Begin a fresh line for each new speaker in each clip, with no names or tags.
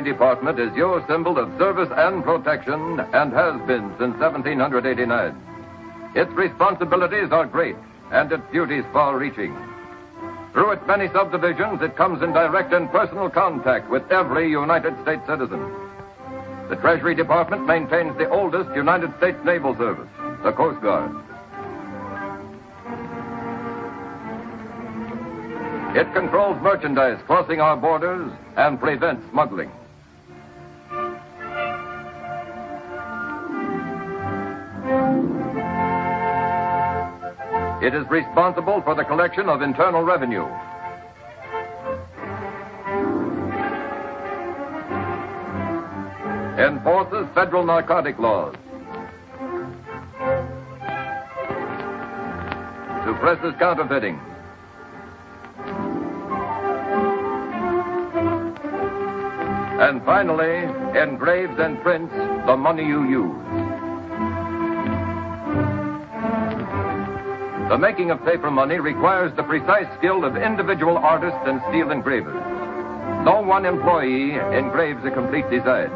Department is your symbol of service and protection and has been since 1789. Its responsibilities are great and its duties far-reaching. Through its many subdivisions, it comes in direct and personal contact with every United States citizen. The Treasury Department maintains the oldest United States naval service, the Coast Guard. It controls merchandise crossing our borders and prevents smuggling. It is responsible for the collection of internal revenue. Enforces federal narcotic laws. Suppresses counterfeiting. And finally, engraves and prints the money you use. The making of paper money requires the precise skill of individual artists and steel engravers. No one employee engraves a complete design.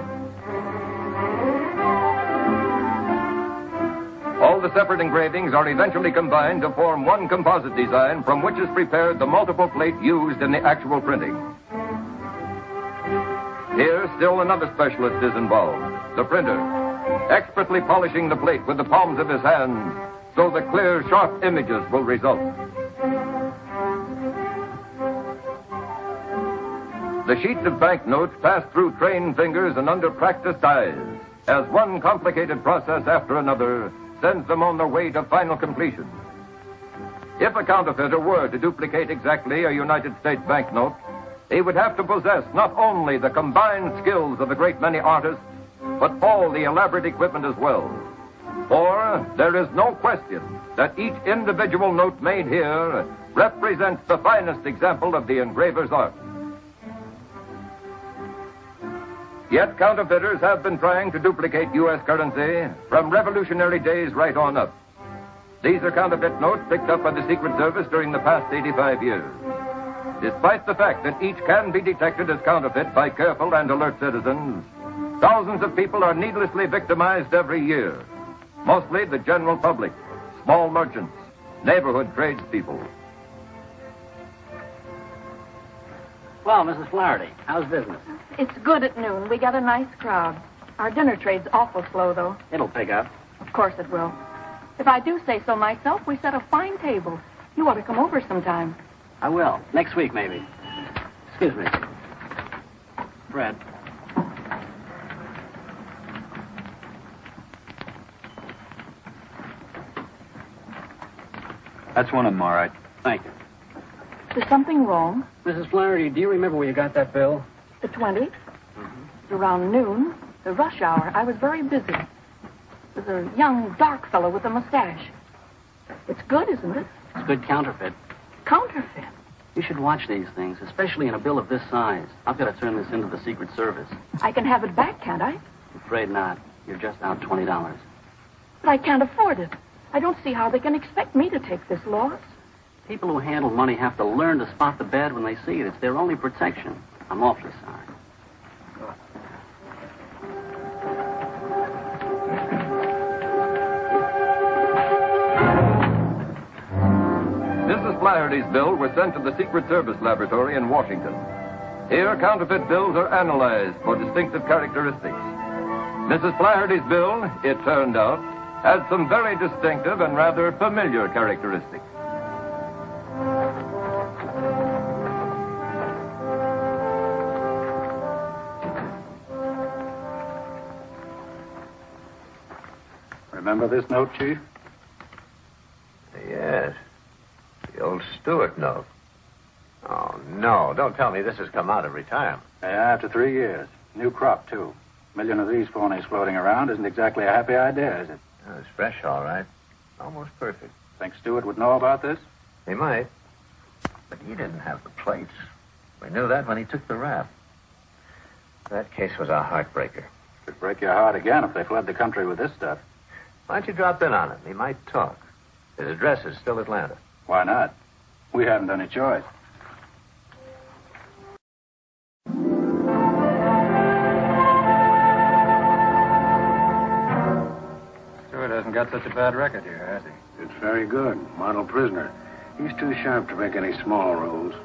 All the separate engravings are eventually combined to form one composite design from which is prepared the multiple plate used in the actual printing. Here, still another specialist is involved, the printer, expertly polishing the plate with the palms of his hands so the clear, sharp images will result. The sheets of banknotes pass through trained fingers and under practiced eyes as one complicated process after another sends them on their way to final completion. If a counterfeiter were to duplicate exactly a United States banknote, he would have to possess not only the combined skills of a great many artists, but all the elaborate equipment as well. For there is no question that each individual note made here represents the finest example of the engraver's art. Yet counterfeiters have been trying to duplicate U.S. currency from revolutionary days right on up. These are counterfeit notes picked up by the Secret Service during the past 85 years. Despite the fact that each can be detected as counterfeit by careful and alert citizens, thousands of people are needlessly victimized every year. Mostly the general public, small merchants, neighborhood tradespeople.
Well, Mrs. Flaherty, how's business?
It's good at noon. We got a nice crowd. Our dinner trade's awful slow, though.
It'll pick up.
Of course it will. If I do say so myself, we set a fine table. You ought to come over sometime.
I will. Next week, maybe. Excuse me. Fred.
That's one of them, all right.
Thank you.
Is something wrong?
Mrs. Flaherty, do you remember where you got that bill?
The 20? Mm-hmm. Around noon, the rush hour. I was very busy. There's a young, dark fellow with a mustache. It's good, isn't it?
It's good counterfeit.
Counterfeit?
You should watch these things, especially in a bill of this size. I've got to turn this into the Secret Service.
I can have it back, can't I?
I'm afraid not. You're just out $20.
But I can't afford it. I don't see how they can expect me to take this loss.
People who handle money have to learn to spot the bad when they see it. It's their only protection. I'm awfully sorry.
Mrs. Flaherty's bill was sent to the Secret Service Laboratory in Washington. Here, counterfeit bills are analyzed for distinctive characteristics. Mrs. Flaherty's bill, it turned out, had some very distinctive and rather familiar characteristics.
Remember this note, Chief?
Yes. The old Stewart note. Oh, no. Don't tell me this has come out of retirement.
Yeah, after 3 years. New crop, too. A million of these phonies floating around isn't exactly a happy idea, is it?
Oh, it's fresh, all right. Almost perfect.
Think Stewart would know about this?
He might. But he didn't have the plates. We knew that when he took the rap. That case was a heartbreaker.
Could break your heart again if they fled the country with this stuff.
Why don't you drop in on him? He might talk. His address is still Atlanta.
Why not? We haven't any choice.
got such a bad record here, has he?
It's very good. Model prisoner. He's too sharp to make any small roles.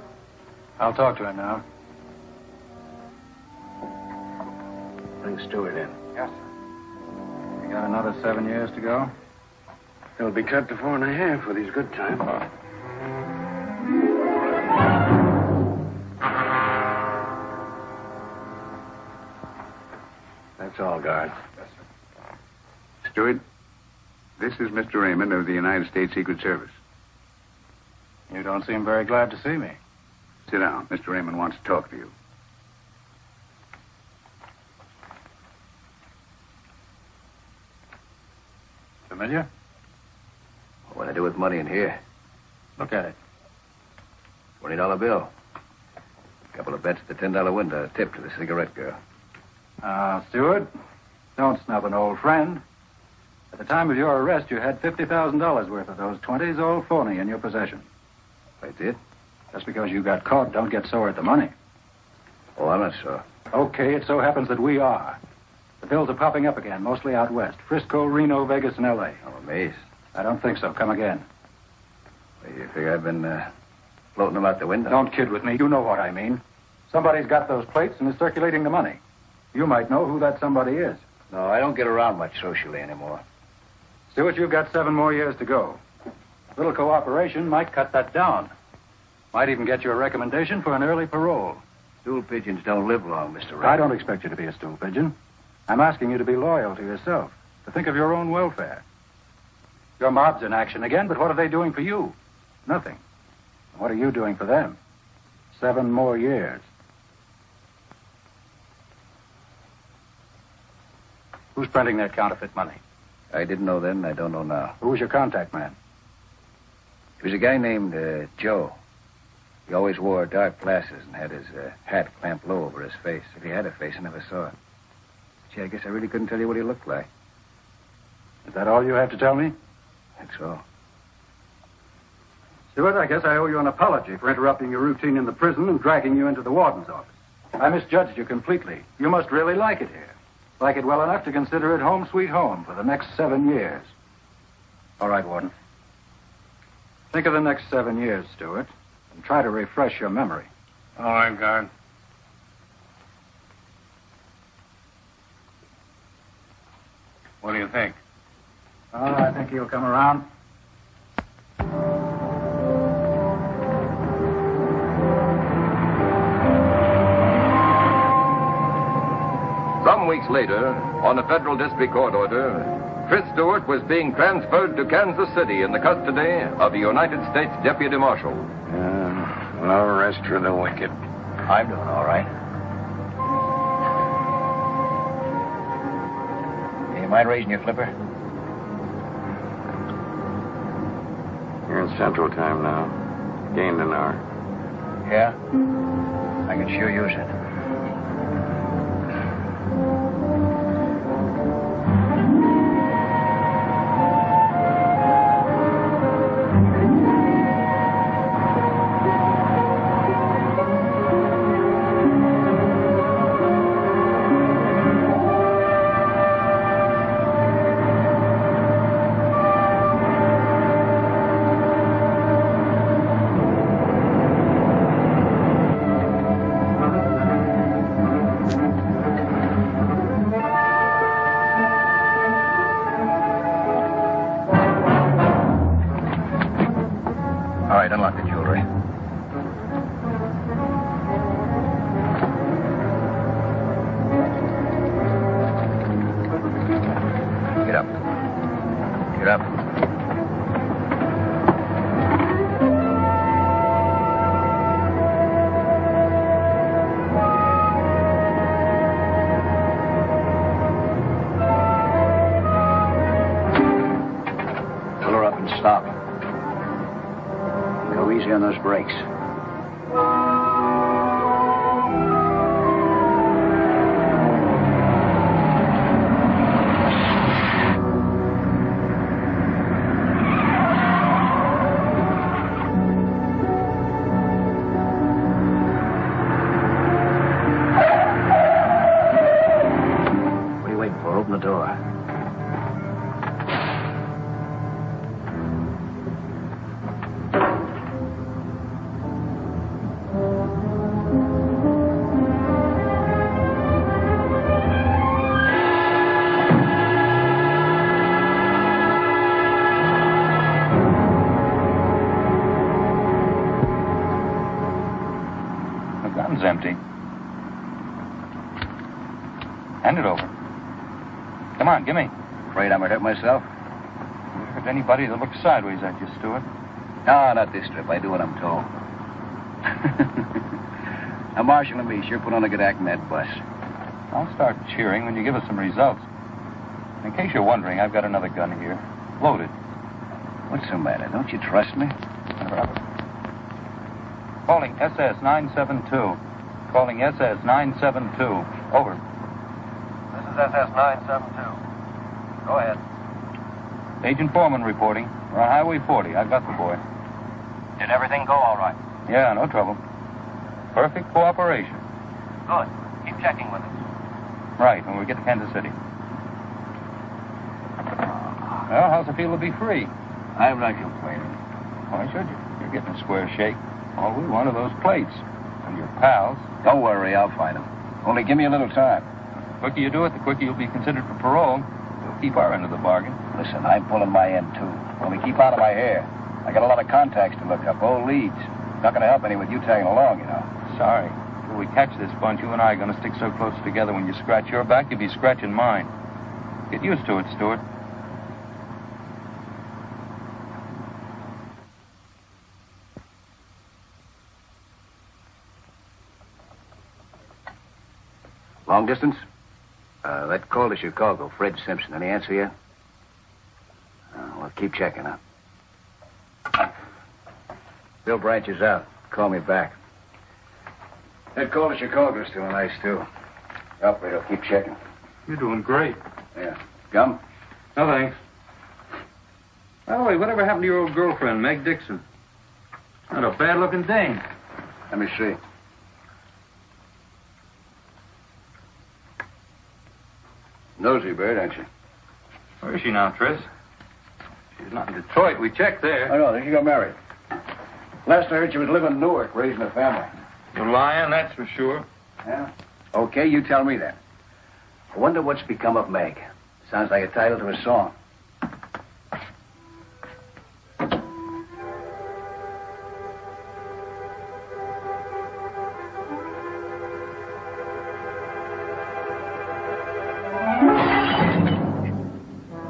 I'll talk to him now.
Bring Stewart in.
Yes, sir. You got another 7 years to go?
He'll be cut to 4.5 with his good time. That's all, guard.
Yes, sir.
Stewart, this is Mr. Raymond of the United States Secret Service.
You don't seem very glad to see me.
Sit down. Mr. Raymond wants to talk to you.
Familiar?
What do I do with money in here?
Look at it.
$20 bill. A couple of bets at the $10 window. A tip to the cigarette girl.
Stewart, don't snub an old friend. At the time of your arrest, you had $50,000 worth of those 20s all phony in your possession.
I did?
Just because you got caught, don't get sore at the money.
Oh, I'm not sure.
Okay, it so happens that we are. The bills are popping up again, mostly out west. Frisco, Reno, Vegas, and L.A.
I'm amazed.
I don't think so. Come again.
Well, you figure I've been floating them out the window?
Don't kid with me. You know what I mean. Somebody's got those plates and is circulating the money. You might know who that somebody is.
No, I don't get around much socially anymore.
Stewart, you've got 7 more years to go. A little cooperation might cut that down. Might even get you a recommendation for an early parole.
Stool pigeons don't live long, Mr. Raymond.
I don't expect you to be a stool pigeon. I'm asking you to be loyal to yourself, to think of your own welfare. Your mob's in action again, but what are they doing for you? Nothing. What are you doing for them? 7 more years. Who's printing that counterfeit money?
I didn't know then, I don't know now.
Who was your contact man?
He was a guy named Joe. He always wore dark glasses and had his hat clamped low over his face. If he had a face, I never saw it. Gee, I guess I really couldn't tell you what he looked like.
Is that all you have to tell me?
I think so.
Stewart, I guess I owe you an apology for interrupting your routine in the prison and dragging you into the warden's office. I misjudged you completely. You must really like it here. Like it well enough to consider it home sweet home for the next 7 years. All right, Warden. Think of the next 7 years, Stewart, and try to refresh your memory.
All right, guard. What do you think?
Oh, I think he'll come around.
Some weeks later, on a federal district court order, Chris Stewart was being transferred to Kansas City in the custody of the United States Deputy Marshal.
No rest for the wicked.
I'm doing all right. You mind raising your flipper?
You're in Central Time now. Gained an hour.
Yeah? I can sure use it. Unlock the jewelry. Get up. Get up. Pull her up and stop. Go easy on those brakes. What are you waiting for? Open the door.
Hand it over. Come on, give me.
Afraid I might hurt myself?
You hurt anybody that looks sideways at you, Stewart?
No, not this trip. I do what I'm told. Now, Marshal and me sure put on a good act in that bus.
I'll start cheering when you give us some results. In case you're wondering, I've got another gun here. Loaded.
What's the matter? Don't you trust me?
Calling SS 972. Calling SS 972. Over.
This is SS 972. Go ahead.
Agent Foreman reporting. We're on Highway 40. I've got the boy.
Did everything go all right?
Yeah, no trouble. Perfect cooperation.
Good. Keep checking with us.
Right, when we get to Kansas City. Well, how's it feel to be free?
I'm not complaining.
Why should you? You're getting a square shake. All we want are those plates. And your pals.
Don't worry, I'll find them. Only give me a little time.
The quicker you do it, the quicker you'll be considered for parole. We'll keep our end of the bargain.
Listen, I'm pulling my end, too. Only keep out of my hair. I got a lot of contacts to look up, old leads. Not going to help any with you tagging along, you know.
Sorry. Till we catch this bunch, you and I are going to stick so close together when you scratch your back, you'll be scratching mine. Get used to it, Stewart.
Long distance? That call to Chicago, Fred Simpson. Any answer yet? Well, keep checking, huh? Bill Branch is out. Call me back. That call to Chicago's still nice, too. Operator, keep checking.
You're doing great.
Yeah. Gum?
No, thanks. By the way, whatever happened to your old girlfriend, Meg Dixon? Not a bad-looking dame.
Let me see. Nosy bird, aren't you?
Where is she now, Tris? She's not in Detroit. We checked there.
Oh, no, she got married. Last I heard, she was living in Newark, raising a family.
You're lying, that's for sure.
Yeah? Okay, you tell me that. I wonder what's become of Meg. Sounds like a title to a song.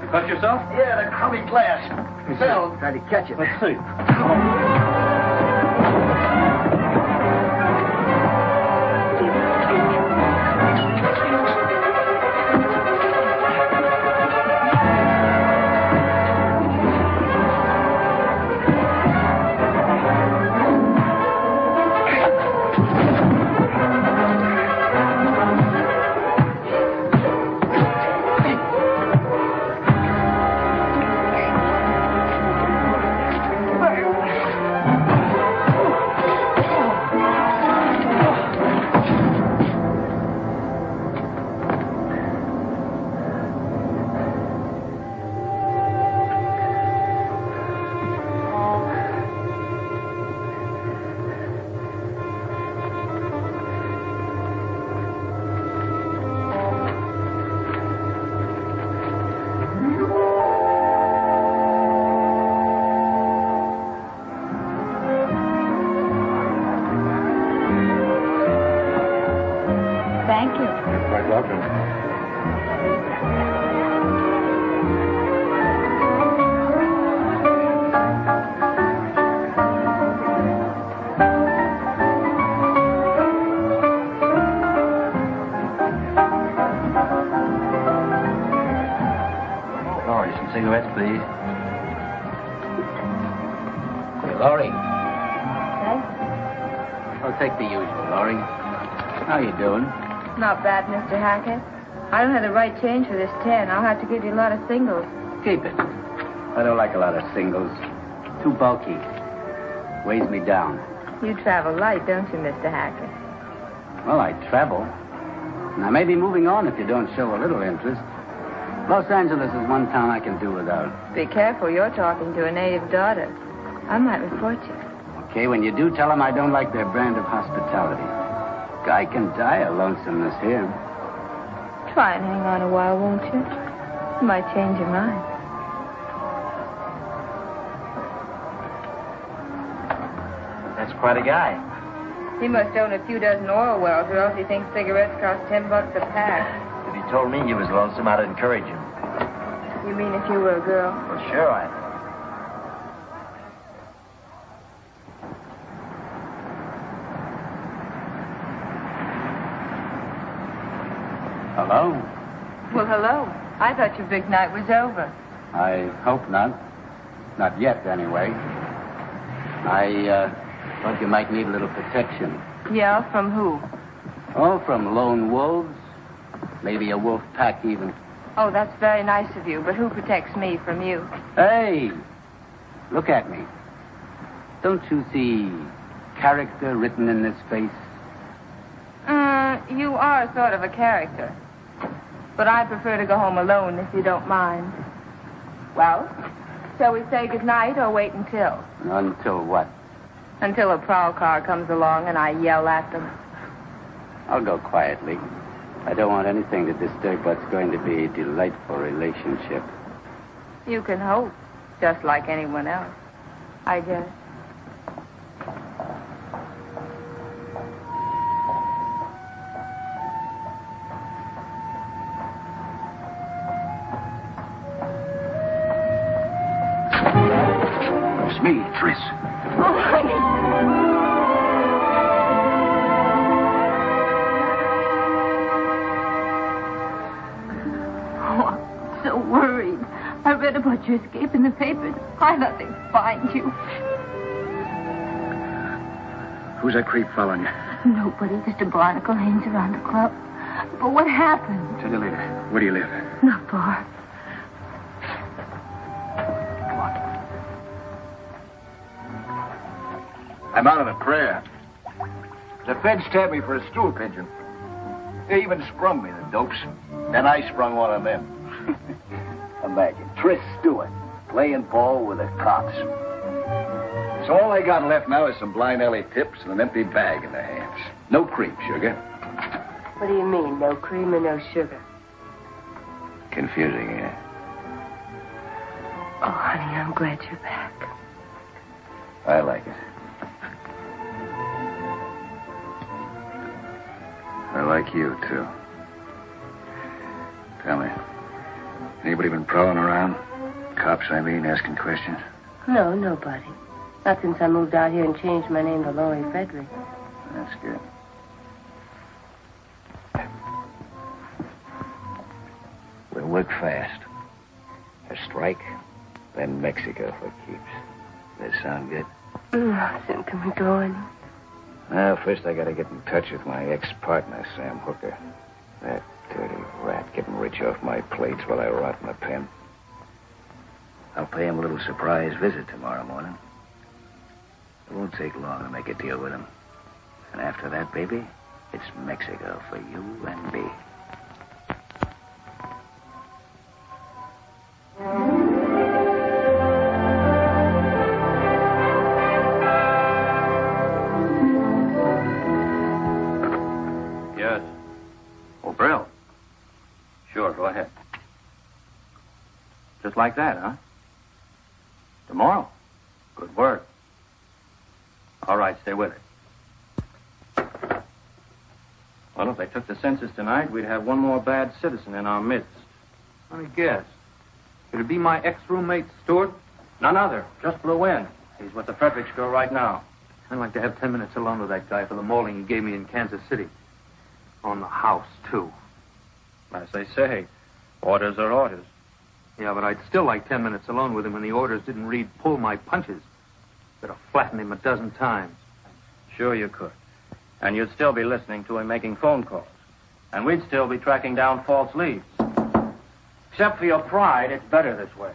You cut yourself?
Yeah, the crummy glass. Phil tried to catch it.
Let's see.
Cigarettes, please.
Laurie.
Okay?
Oh, take the usual, Rory. How you doing?
Not bad, Mr. Hackett. I don't have the right change for this 10. I'll have to give you a lot of singles.
Keep it. I don't like a lot of singles. Too bulky. Weighs me down.
You travel light, don't you, Mr. Hackett?
Well, I travel. And I may be moving on if you don't show a little interest. Los Angeles is one town I can do without.
Be careful, you're talking to a native daughter. I might report you.
Okay, when you do, tell them I don't like their brand of hospitality. Guy can die of lonesomeness here.
Try and hang on a while, won't you? You might change your mind.
That's quite a guy.
He must own a few dozen oil wells, or else he thinks cigarettes cost $10 a pack.
If he told me he was lonesome, I'd encourage him.
You mean if you were a girl?
Well, sure I am.
Hello?
Well, hello. I thought your big night was over.
I hope not. Not yet, anyway. I thought you might need a little protection.
Yeah, from who?
Oh, from lone wolves. Maybe a wolf pack, even.
Oh, that's very nice of you, but who protects me from you?
Hey! Look at me. Don't you see character written in this face?
You are sort of a character. But I prefer to go home alone, if you don't mind. Well, shall we say goodnight or wait until?
Until what?
Until a prowl car comes along and I yell at them.
I'll go quietly. I don't want anything to disturb what's going to be a delightful relationship.
You can hope, just like anyone else, I guess.
It's me, Tris.
Oh, honey.
So worried. I read about your escape in the papers. I thought they'd find you.
Who's that creep following you?
Nobody. Just a barnacle hangs around the club. But what happened?
Tell you later. Where do you live?
Not far.
Come on. I'm out of the prayer. The feds tapped me for a stool pigeon. They even sprung me, the dopes. Then I sprung one of them. Imagine, Tris Stewart playing ball with the cops. So all they got left now is some blind alley tips and an empty bag in their hands. No cream, sugar.
What do you mean, no cream and no sugar?
Confusing, yeah?
Oh, honey, I'm glad you're back.
I like it. I like you, too. Tell me, anybody been prowling around? Cops, I mean, asking questions?
No, nobody. Not since I moved out here and changed my name to Laurie Frederick.
That's good. We'll work fast. A strike, then Mexico for keeps. Does that sound good?
Soon can we go in?
Well, first I gotta get in touch with my ex-partner, Sam Hooker. That dirty rat getting rich off my plates while I rot in the pen. I'll pay him a little surprise visit tomorrow morning. It won't take long to make a deal with him. And after that, baby, it's Mexico for you and me.
Yes. Oh, Brill. Sure, go ahead. Just like that, huh? Tomorrow? Good work. All right, stay with it. Well, if they took the census tonight, we'd have one more bad citizen in our midst.
Let me guess. Could it be my ex-roommate, Stewart?
None other. Just flew in. He's with the Fredericks girl right now.
I'd like to have 10 minutes alone with that guy for the mauling he gave me in Kansas City. On the house, too.
As they say, orders are orders.
Yeah, but I'd still like 10 minutes alone with him when the orders didn't read pull my punches. Could have flattened him a dozen times.
Sure you could. And you'd still be listening to him making phone calls. And we'd still be tracking down false leads. Except for your pride, it's better this way.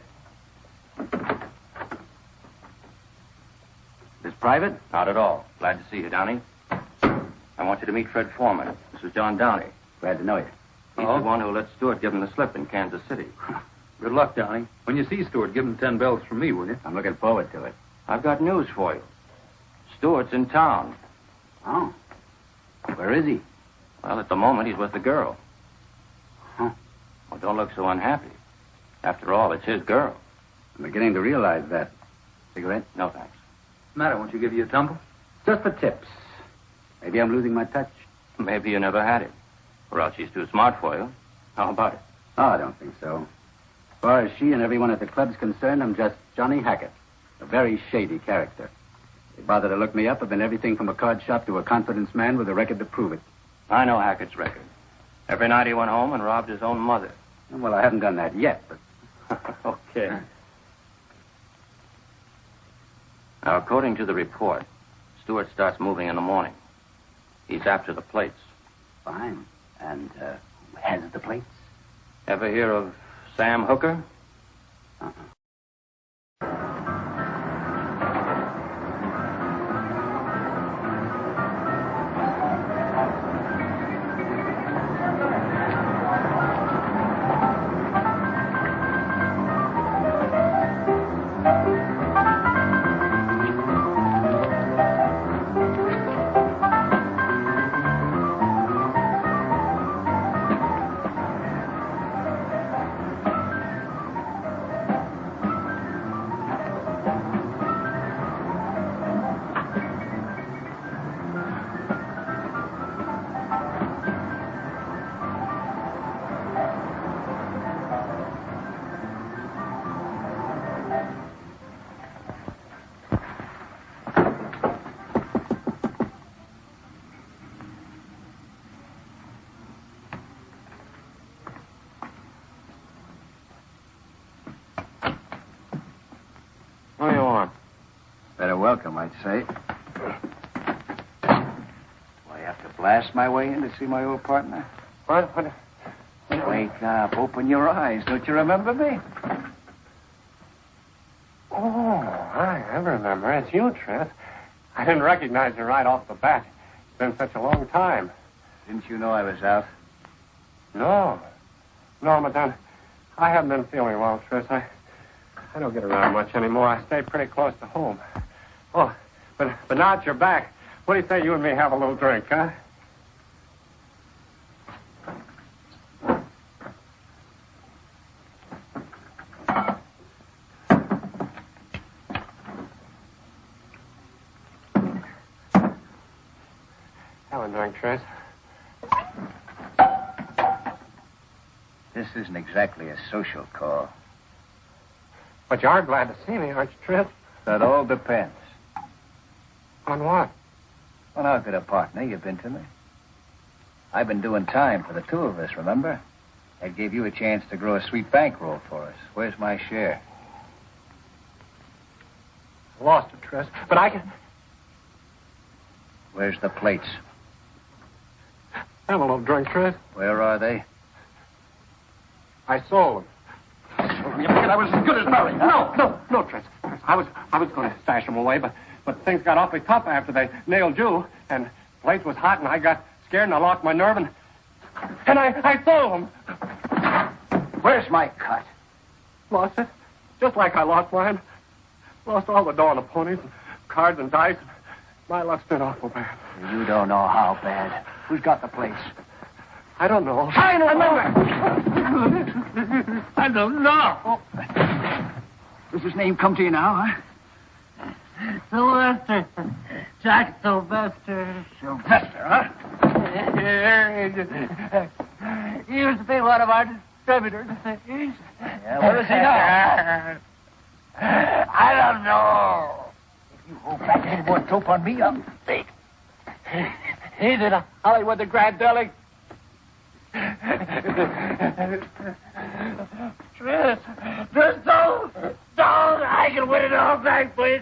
This private? Not at all. Glad to see you, Downey. I want you to meet Fred Foreman. This is John Downey.
Glad to know you.
He's the one who let Stewart give him the slip in Kansas City.
Good luck, Downey. When you see Stewart, give him 10 bells from me, will you?
I'm looking forward to it.
I've got news for you. Stewart's in town.
Oh. Where is he?
Well, at the moment, he's with the girl.
Huh.
Well, don't look so unhappy. After all, it's his girl.
I'm beginning to realize that. Cigarette?
No, thanks.
What's the matter? Won't you give you a tumble?
Just for tips. Maybe I'm losing my touch.
Maybe you never had it. Or else she's too smart for you.
How about it?
Oh, I don't think so. As far as she and everyone at the club's concerned, I'm just Johnny Hackett, a very shady character. They bother to look me up. I've been everything from a card shop to a confidence man with a record to prove it.
I know Hackett's record. Every night he went home and robbed his own mother.
Well, I haven't done that yet, but...
Okay. Now, according to the report, Stewart starts moving in the morning. He's after the plates.
Fine. And, who has the plates?
Ever hear of Sam Hooker?
Uh-uh.
What do you want?
Better welcome, I'd say. Do I have to blast my way in to see my old partner?
What?
Wake up. Open your eyes. Don't you remember me?
Oh, I remember. It's you, Trent. I didn't recognize you right off the bat. It's been such a long time.
Didn't you know I was out?
No, Madame. I haven't been feeling well, Tris. I don't get around much anymore. I stay pretty close to home. Oh, but now that you're back, what do you say you and me have a little drink, huh? Have a drink, Tris.
This isn't exactly a social call.
But you are glad to see me, aren't you, Tris?
That all depends.
On what?
On how good a partner you've been to me. I've been doing time for the two of us, remember? That gave you a chance to grow a sweet bankroll for us. Where's my share?
I lost it, Tris. But I can...
Where's the plates?
Have a little drink, Tris.
Where are they?
I sold them. You figured I was as good as married? No, Tris. I was going to stash them away, but things got awfully tough after they nailed you, and the place was hot, and I got scared, and I lost my nerve, and I sold them.
Where's my cut?
Lost it? Just like I lost mine. Lost all the dough on the ponies, and cards and dice. My luck's been awful bad.
You don't know how bad. Who's got the plates?
I don't know.
I know.
I don't know.
Does his name come to you now, huh?
Sylvester. Jack Sylvester.
Sylvester, huh?
He used to be one of our distributors.
Yeah, where is he now?
I don't know.
If you hold back any more dope on me, I'll take.
He's in Hollywood, the Grand Deli. Tris, don't! I can win it all back, please.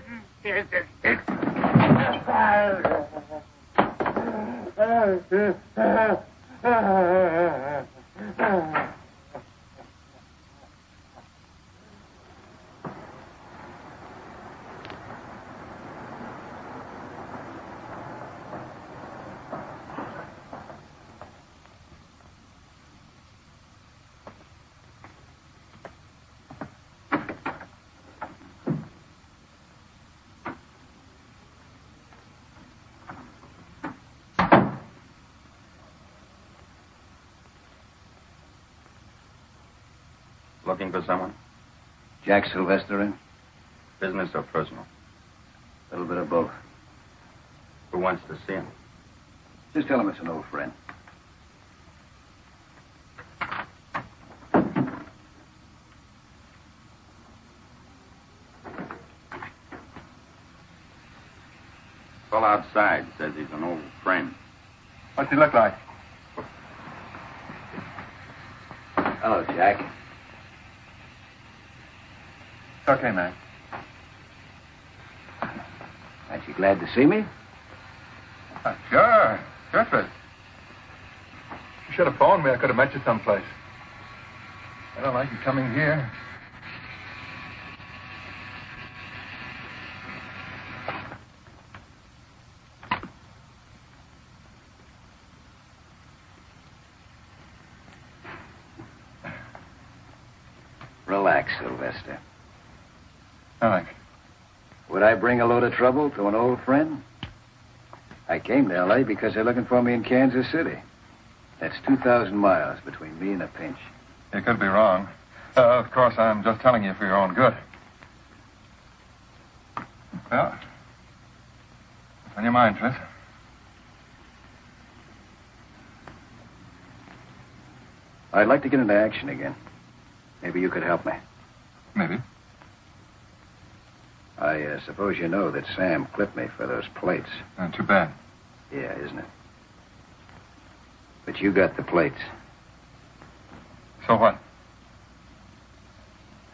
Looking for someone?
Jack Sylvester in?
Business or personal?
A little bit of both.
Who wants to see him?
Just tell him it's an old friend.
Well, outside. Says he's an old friend.
What's he look like?
Hello, Jack.
It's okay, man.
Aren't you glad to see me?
Sure. Sure, Fritz. You should have phoned me. I could have met you someplace. I don't like you coming here.
Relax, Sylvester.
Thanks.
Would I bring a load of trouble to an old friend? I came to L.A. because they're looking for me in Kansas City. That's 2,000 miles between me and a pinch.
You could be wrong. Of course, I'm just telling you for your own good. Well, what's on your mind, Fritz?
I'd like to get into action again. Maybe you could help me.
Maybe.
I suppose you know that Sam clipped me for those plates.
Too bad.
Yeah, isn't it? But you got the plates.
So what?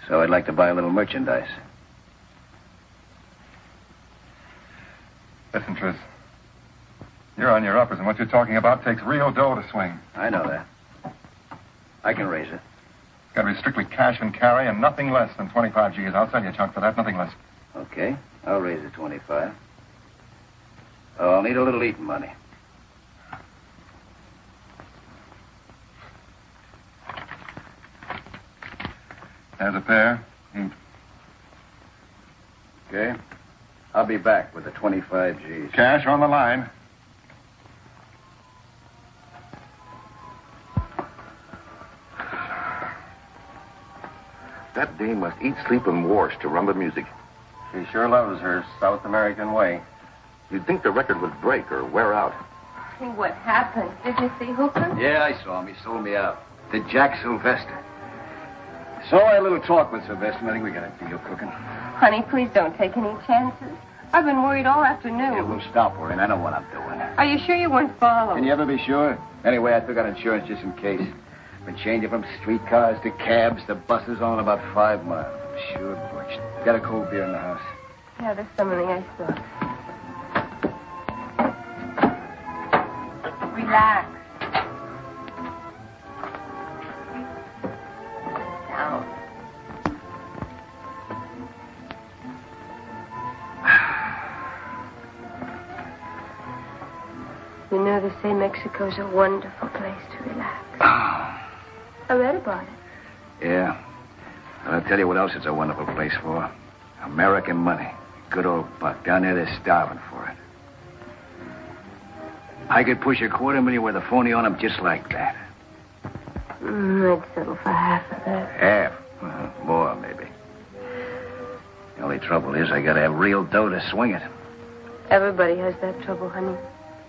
So I'd like to buy a little merchandise.
Listen, Tris. You're on your uppers, and what you're talking about takes real dough to swing.
I know that. I can raise it.
It's got to be strictly cash and carry and nothing less than 25 G's. I'll sell you a chunk for that, nothing less.
Okay, I'll raise it 25. Oh, I'll need a little eating money.
There's a pair. Eat.
Okay. I'll be back with the 25 G's.
Cash on the line.
That dame must eat, sleep, and wash to run the music.
She sure loves her South American way.
You'd think the record would break or wear out.
Hey, what happened? Did you see Hooker?
Yeah, I saw him. He sold me out. To Jack Sylvester. So I had a little talk with Sylvester. I think we got a deal cooking.
Honey, please don't take any chances. I've been worried all afternoon.
Yeah, we'll stop worrying. I know what I'm doing.
Are you sure you weren't followed?
Can you ever be sure? Anyway, I took out insurance just in case. Been changing from streetcars to cabs to buses all in about 5 miles. I'm sure butched. Got a cold beer in the house.
Yeah, there's some in the icebox. Relax. Down. You know, they say Mexico's a wonderful place to relax. I read about it.
Yeah. Well, I'll tell you what else it's a wonderful place for. American money. Good old buck. Down there, they're starving for it. I could push $250,000 with a phony on them just like that.
I'd settle for half of that.
Half? More, maybe. The only trouble is I gotta have real dough to swing it.
Everybody has that trouble, honey.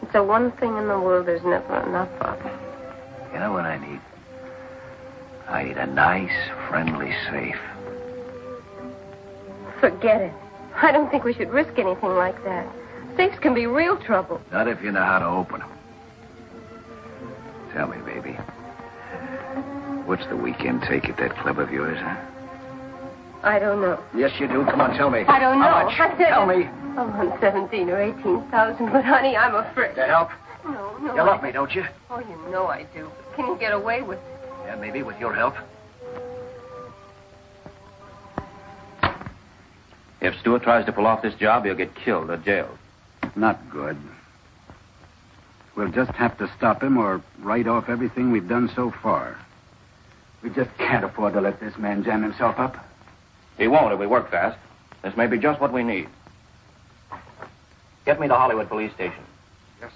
It's the one thing in the world there's never enough of.
You know what I need? I need a nice, friendly safe.
Forget it. I don't think we should risk anything like that. Safes can be real trouble.
Not if you know how to open them. Tell me, baby. What's the weekend take at that club of yours, huh?
I don't know.
Yes, you do. Come on, tell me.
I don't know.
How much? Tell me.
I'm on 17 or 18,000, but honey, I'm afraid.
To help?
No.
You love me, don't you?
Oh, you know I do. Can you get away with it?
Yeah, maybe with your help.
If Stewart tries to pull off this job, he'll get killed or jailed.
Not good. We'll just have to stop him or write off everything we've done so far. We just can't afford to let this man jam himself up.
He won't if we work fast. This may be just what we need. Get me to Hollywood Police Station.
Yes.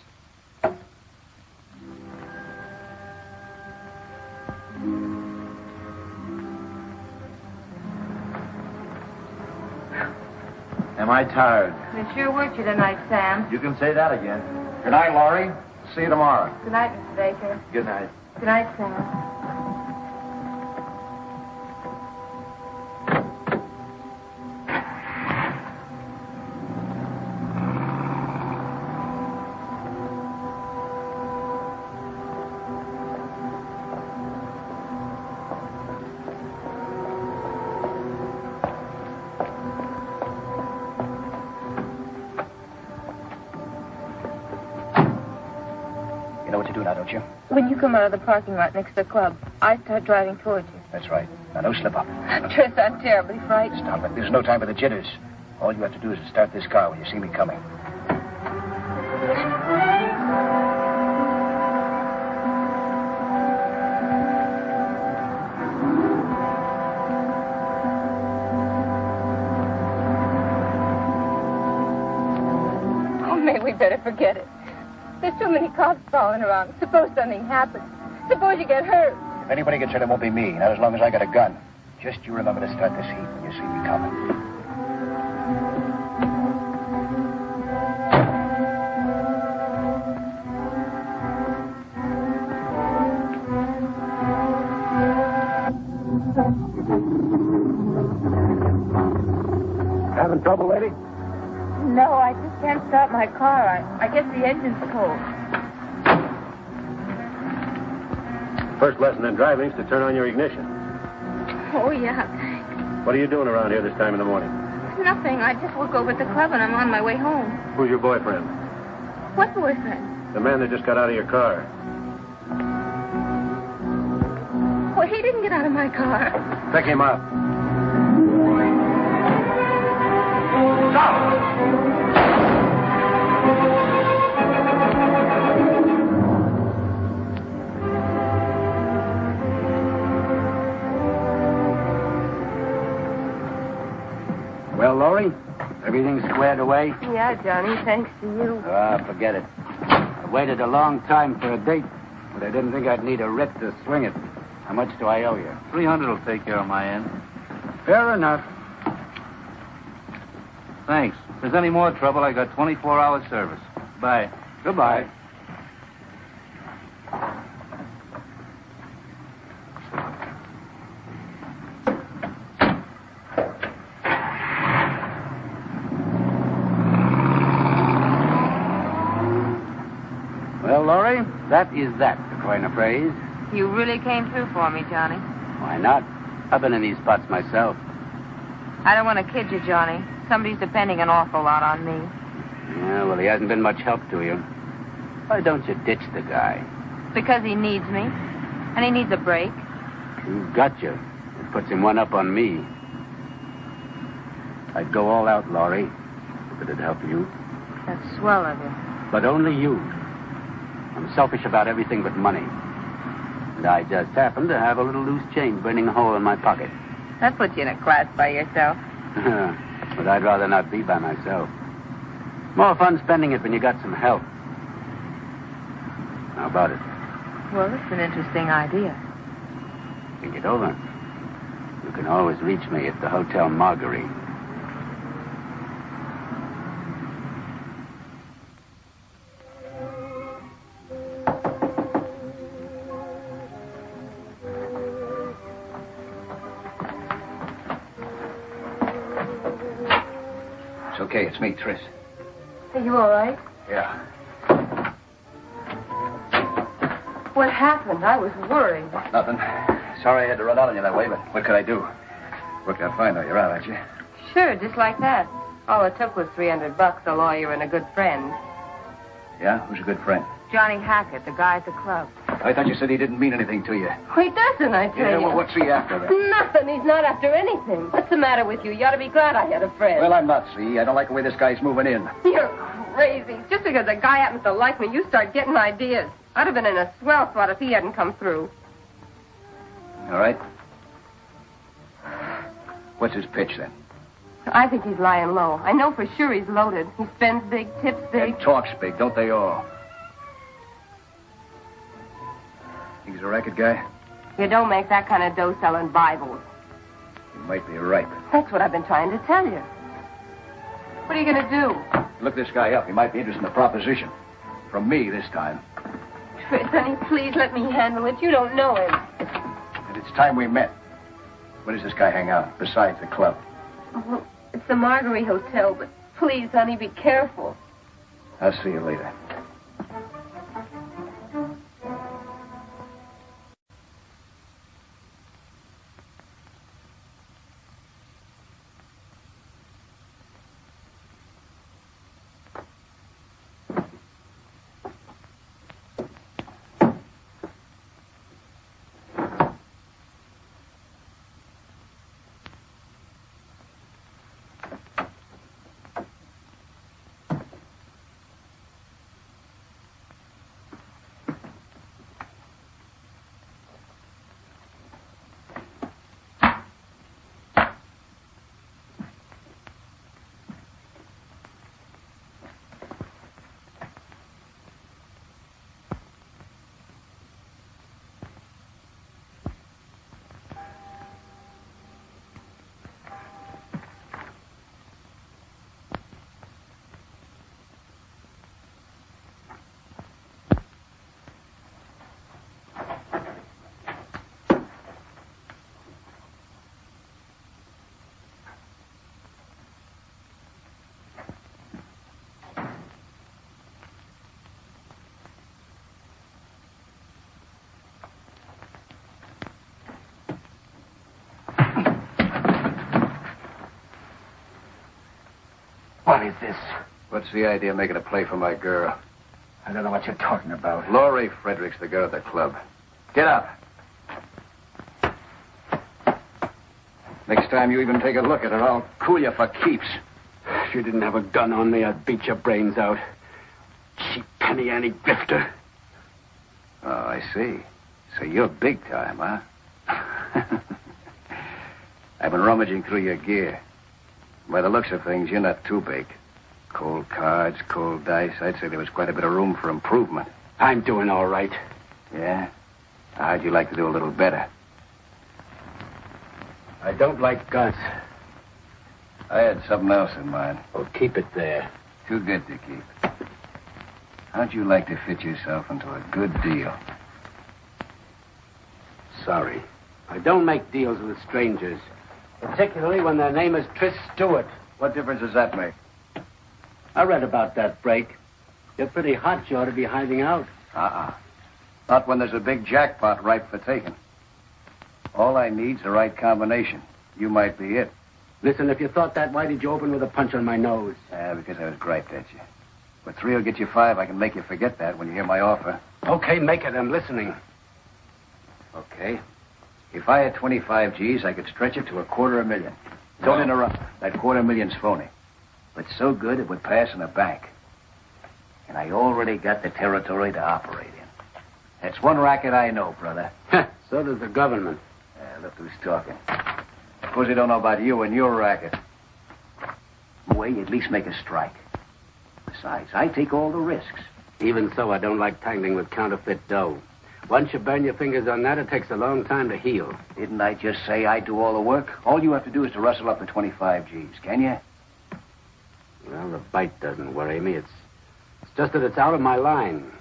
Am I tired?
We sure worked you tonight, Sam.
You can say that again. Good night, Laurie. See you tomorrow.
Good night, Mr. Baker.
Good night.
Good night, Sam.
do now, don't you?
When you come out of the parking lot next to the club, I start driving towards you.
That's right. Now, don't slip up.
Tris, I'm terribly frightened.
Stop it. There's no time for the jitters. All you have to do is start this car when you see me coming.
We better forget it. There's too many cops falling around. Suppose something happens. Suppose you get hurt.
If anybody gets hurt, it won't be me. Not as long as I got a gun. Just you remember to start this heat when you see me coming. Having trouble, lady?
No, I just can't start my car. I guess the engine's cold.
First lesson in driving is to turn on your ignition.
Oh, yeah, thanks.
What are you doing around here this time in the morning?
Nothing. I just woke over at the club and I'm on my way home.
Who's your boyfriend?
What boyfriend?
The man that just got out of your car.
Well, he didn't get out of my car.
Pick him up.
Well, Rory, everything squared away?
Yeah, Johnny, thanks to you.
Ah, forget it. I waited a long time for a date, but I didn't think I'd need a writ to swing it. How much do I owe you?
300 will take care of my end.
Fair enough.
Thanks. If there's any more trouble, I got 24-hour service. Bye.
Goodbye. Well, Laurie, that is that, to coin a phrase.
You really came through for me, Johnny.
Why not? I've been in these spots myself.
I don't want to kid you, Johnny. Somebody's depending an awful lot on me.
Yeah, well, he hasn't been much help to you. Why don't you ditch the guy?
Because he needs me. And he needs a break.
You gotcha. It puts him one up on me. I'd go all out, Laurie, if it'd help you.
That's swell of you.
But only you. I'm selfish about everything but money. And I just happen to have a little loose change burning a hole in my pocket.
That puts you in a class by yourself.
But I'd rather not be by myself. More fun spending it when you got some help. How about it?
Well, it's an interesting idea.
Think it over. You can always reach me at the Hotel Marguerite.
Okay, it's me, Tris.
Are you all right?
Yeah.
What happened? I was worried.
Nothing. Sorry I had to run out on you that way, but what could I do? Worked out fine, though. You're out, aren't you?
Sure, just like that. All it took was $300, a lawyer, and a good friend.
Yeah? Who's a good friend?
Johnny Hackett, the guy at the club.
I thought you said he didn't mean anything to you.
Oh, he doesn't, I tell you.
Well, what's he after, then?
Nothing. He's not after anything. What's the matter with you? You ought to be glad I had a friend.
Well, I'm not, see. I don't like the way this guy's moving in.
You're crazy. Just because a guy happens to like me, you start getting ideas. I'd have been in a swell spot if he hadn't come through.
All right. What's his pitch, then?
I think he's lying low. I know for sure he's loaded. He spends big, tips big.
And talks big, don't they all? Think he's a racket guy?
You don't make that kind of dough selling Bibles.
You might be right.
That's what I've been trying to tell you. What are you going to do?
Look this guy up. He might be interested in the proposition. From me this time.
Tris, honey, please let me handle it. You don't know him.
And it's time we met. Where does this guy hang out, besides the club?
Oh, well, it's the Marguerite Hotel, but please, honey, be careful.
I'll see you later.
What is this?
What's the idea of making a play for my girl?
I don't know what you're talking about.
Laurie Frederick's the girl at the club. Get up. Next time you even take a look at her, I'll cool you for keeps.
If you didn't have a gun on me, I'd beat your brains out. Cheap penny ante grifter.
Oh, I see. So you're big time, huh? I've been rummaging through your gear. By the looks of things, you're not too big. Cold cards, cold dice. I'd say there was quite a bit of room for improvement.
I'm doing all right.
Yeah? How'd you like to do a little better?
I don't like guns.
I had something else in mind.
Oh, keep it there.
Too good to keep. How'd you like to fit yourself into a good deal?
Sorry. I don't make deals with strangers. Particularly when their name is Tris Stewart.
What difference does that make?
I read about that break. You're pretty hot. You ought to be hiding out.
Not when there's a big jackpot ripe for taking. All I need's the right combination. You might be it.
Listen, if you thought that, why did you open with a punch on my nose?
Because I was griped at you. But 3 will get you 5. I can make you forget that when you hear my offer.
Okay, make it. I'm listening.
Okay. If I had 25 G's, I could stretch it to $250,000. Don't interrupt. That $250,000's phony. But so good it would pass in a bank. And I already got the territory to operate in. That's one racket I know, brother.
So does the government.
Look who's talking. Of course, they don't know about you and your racket. Way, you at least make a strike. Besides, I take all the risks.
Even so, I don't like tangling with counterfeit dough. Once you burn your fingers on that, it takes a long time to heal.
Didn't I just say I do all the work? All you have to do is to rustle up the 25 G's, can you?
Well, the bite doesn't worry me. It's just that it's out of my line.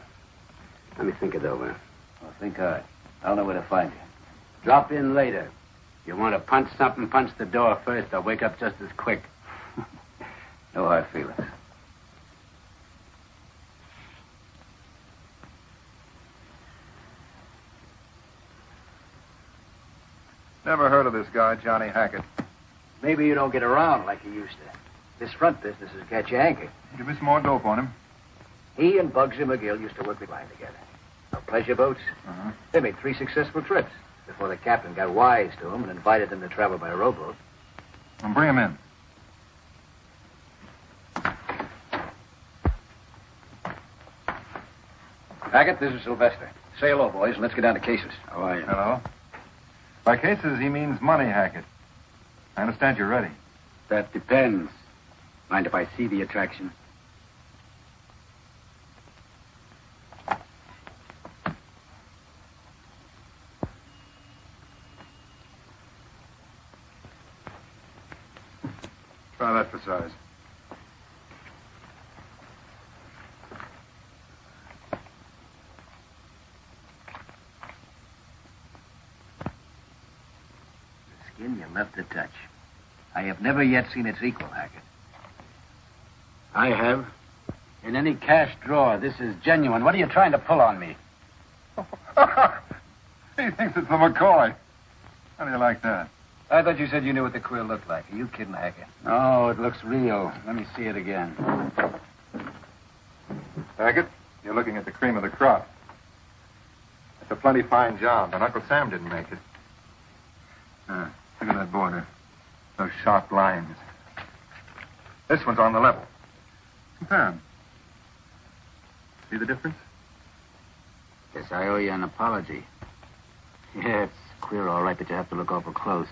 Let me think it over.
Well, think hard. I'll know where to find you.
Drop in later. If you want to punch something, punch the door first. I'll wake up just as quick.
No hard feelings.
Never heard of this guy, Johnny Hackett.
Maybe you don't get around like you used to. This front business has got you anchored.
Give me some more dope on him.
He and Bugsy McGill used to work the line together. On pleasure boats. They made 3 successful trips before the captain got wise to them and invited them to travel by rowboat.
Well, bring him in.
Hackett, this is Sylvester. Say hello, boys, and let's get down to cases.
How are you?
Hello. By cases, he means money, Hackett. I understand you're ready.
That depends. Mind if I see the attraction?
Try that for size.
The skin you love to touch. I have never yet seen its equal, Hackett.
I have. In any cash drawer, this is genuine. What are you trying to pull on me?
He thinks it's the McCoy. How do you like that?
I thought you said you knew what the quill looked like. Are you kidding, Hackett?
Oh, it looks real. Let me see it again.
Hackett, you're looking at the cream of the crop. It's a plenty fine job, but Uncle Sam didn't make it. Look at that border. Those sharp lines. This one's on the level. Compare 'em. See the difference?
Guess I owe you an apology. Yeah, it's queer, all right, that you have to look awful close.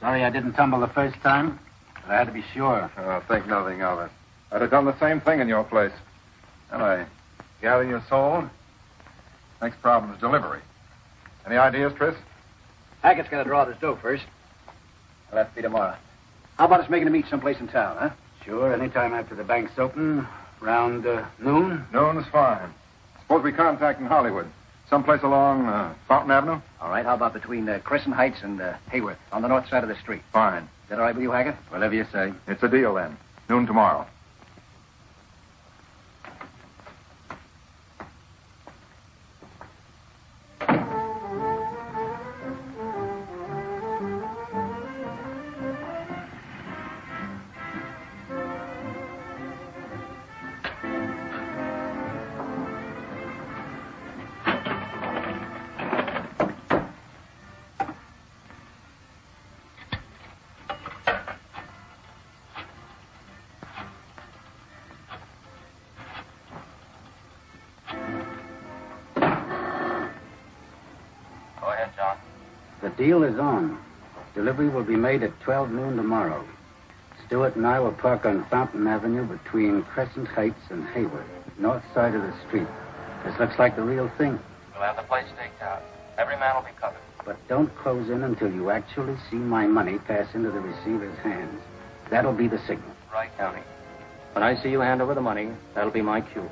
Sorry I didn't tumble the first time, but I had to be sure.
Oh, think nothing of it. I'd have done the same thing in your place. Anyway, gather your soul. Next problem is delivery. Any ideas, Tris?
Hackett's got to draw this dough first. I'll have to be tomorrow. How about us making a meet someplace in town, huh?
Sure, anytime after the bank's open. Round noon?
Noon is fine. Suppose we contact in Hollywood. Someplace along Fountain Avenue?
All right, how about between Crescent Heights and Hayworth, on the north side of the street?
Fine.
Is that all right with you, Hackett?
Whatever you say.
It's a deal, then. Noon tomorrow.
Deal is on. Delivery will be made at 12 noon tomorrow. Stewart and I will park on Fountain Avenue between Crescent Heights and Hayward, north side of the street. This looks like the real thing.
We'll have the place staked out. Every man will be covered.
But don't close in until you actually see my money pass into the receiver's hands. That'll be the signal.
Right, Downey. When I see you hand over the money, that'll be my cue.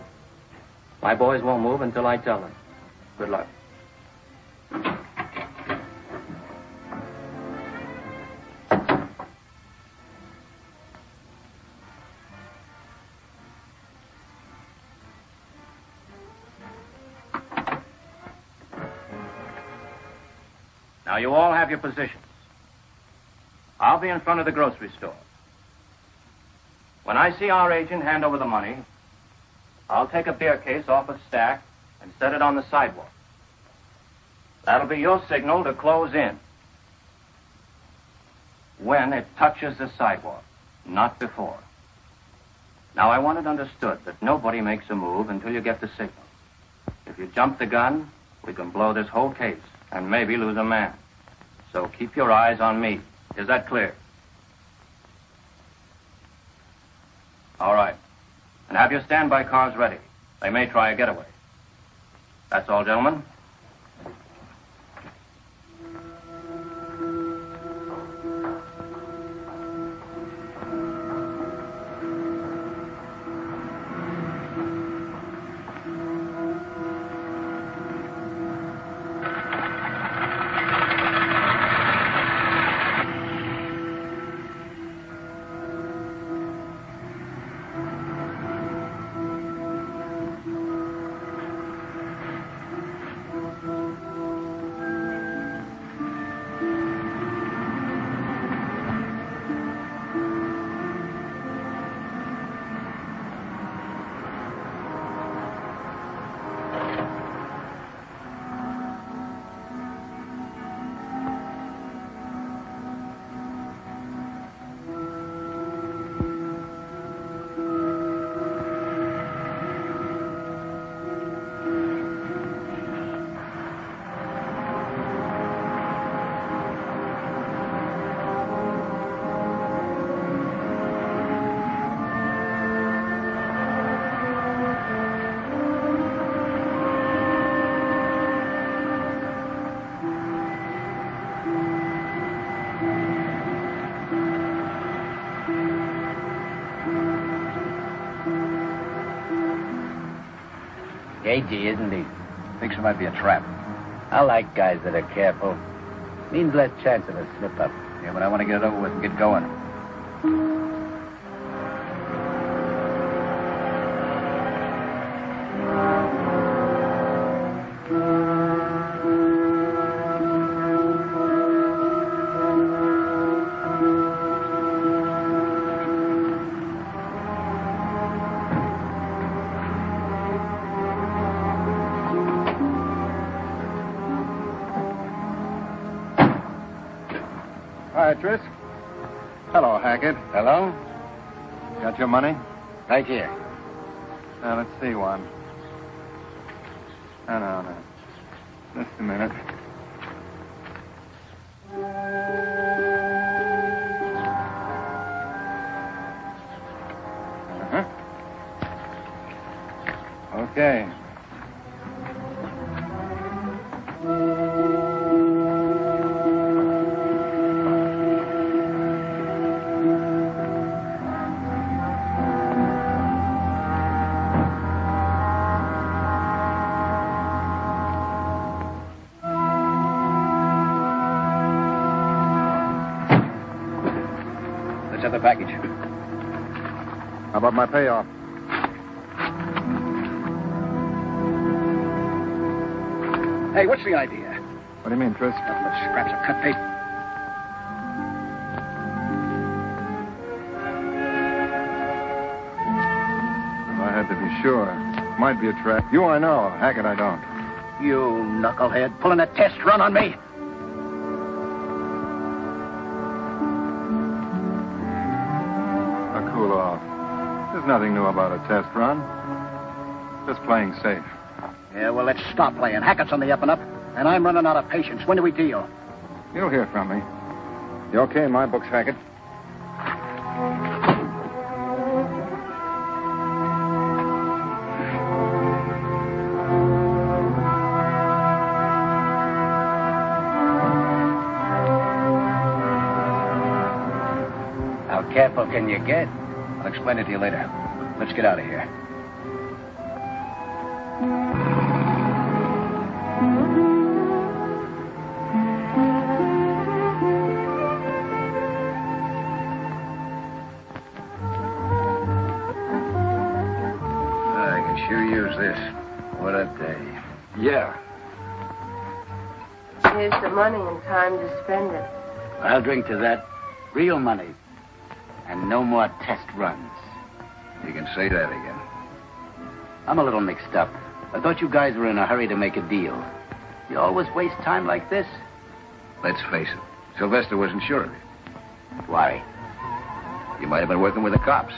My boys won't move until I tell them. Good luck. Now, you all have your positions. I'll be in front of the grocery store. When I see our agent hand over the money, I'll take a beer case off a stack and set it on the sidewalk. That'll be your signal to close in. When it touches the sidewalk, not before. Now, I want it understood that nobody makes a move until you get the signal. If you jump the gun, we can blow this whole case and maybe lose a man. So keep your eyes on me. Is that clear? All right. And have your standby cars ready. They may try a getaway. That's all, gentlemen.
Cagey, isn't he?
Thinks it might be a trap.
I like guys that are careful. Means less chance of a slip-up.
Yeah, but I want to get it over with and get going.
Hi, Tris. Hello, Hackett.
Hello?
Got your money?
Right here.
Now, let's see one. No. Just a minute. Okay.
Let's have the package.
How about my payoff?
Hey, what's the idea?
What do you mean, Tris?
Nothing but scraps of cut paper.
If I had to be sure. Might be a trap. You I know. Hackett I don't.
You knucklehead, pulling a test run on me.
Now, cool off. There's nothing new about a test run. Just playing safe.
Yeah, well, let's stop playing. Hackett's on the up and up, and I'm running out of patience. When do we deal? You'll hear from me. You okay in my books, Hackett?
How careful can you get?
I'll explain it to you later. Let's get out of here. I can sure use this. What a day.
Yeah.
Here's the money and time to spend it.
I'll drink to that. Real money. And no more test runs.
You can say that again.
I'm a little mixed up. I thought you guys were in a hurry to make a deal. You always waste time like this?
Let's face it. Sylvester wasn't sure of you.
Why?
You might have been working with the cops.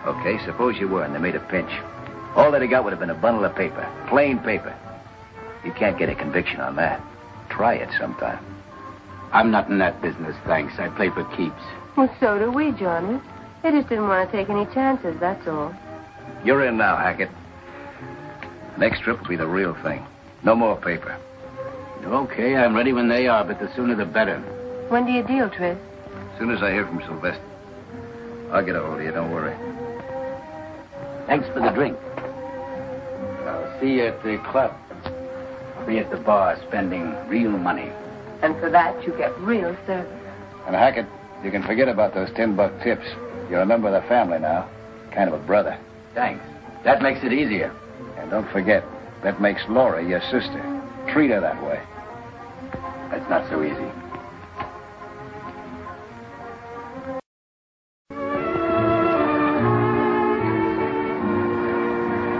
Okay, suppose you were and they made a pinch. All that he got would have been a bundle of paper. Plain paper. You can't get a conviction on that. Try it sometime.
I'm not in that business, thanks. I play for keeps.
Well, so do we, Johnny. They just didn't want to take any chances, that's all.
You're in now, Hackett. Next trip will be the real thing. No more paper.
Okay, I'm ready when they are, but the sooner the better.
When do you deal, Tris?
As soon as I hear from Sylvester. I'll get a hold of you, don't worry.
Thanks for the drink. I'll see you at the club. I'll be at the bar spending real money.
And for that, you get real service.
And Hackett, you can forget about those $10 tips. You're a member of the family now. Kind of a brother.
Thanks. That makes it easier.
And don't forget, that makes Laura your sister. Treat her that way.
That's not so easy.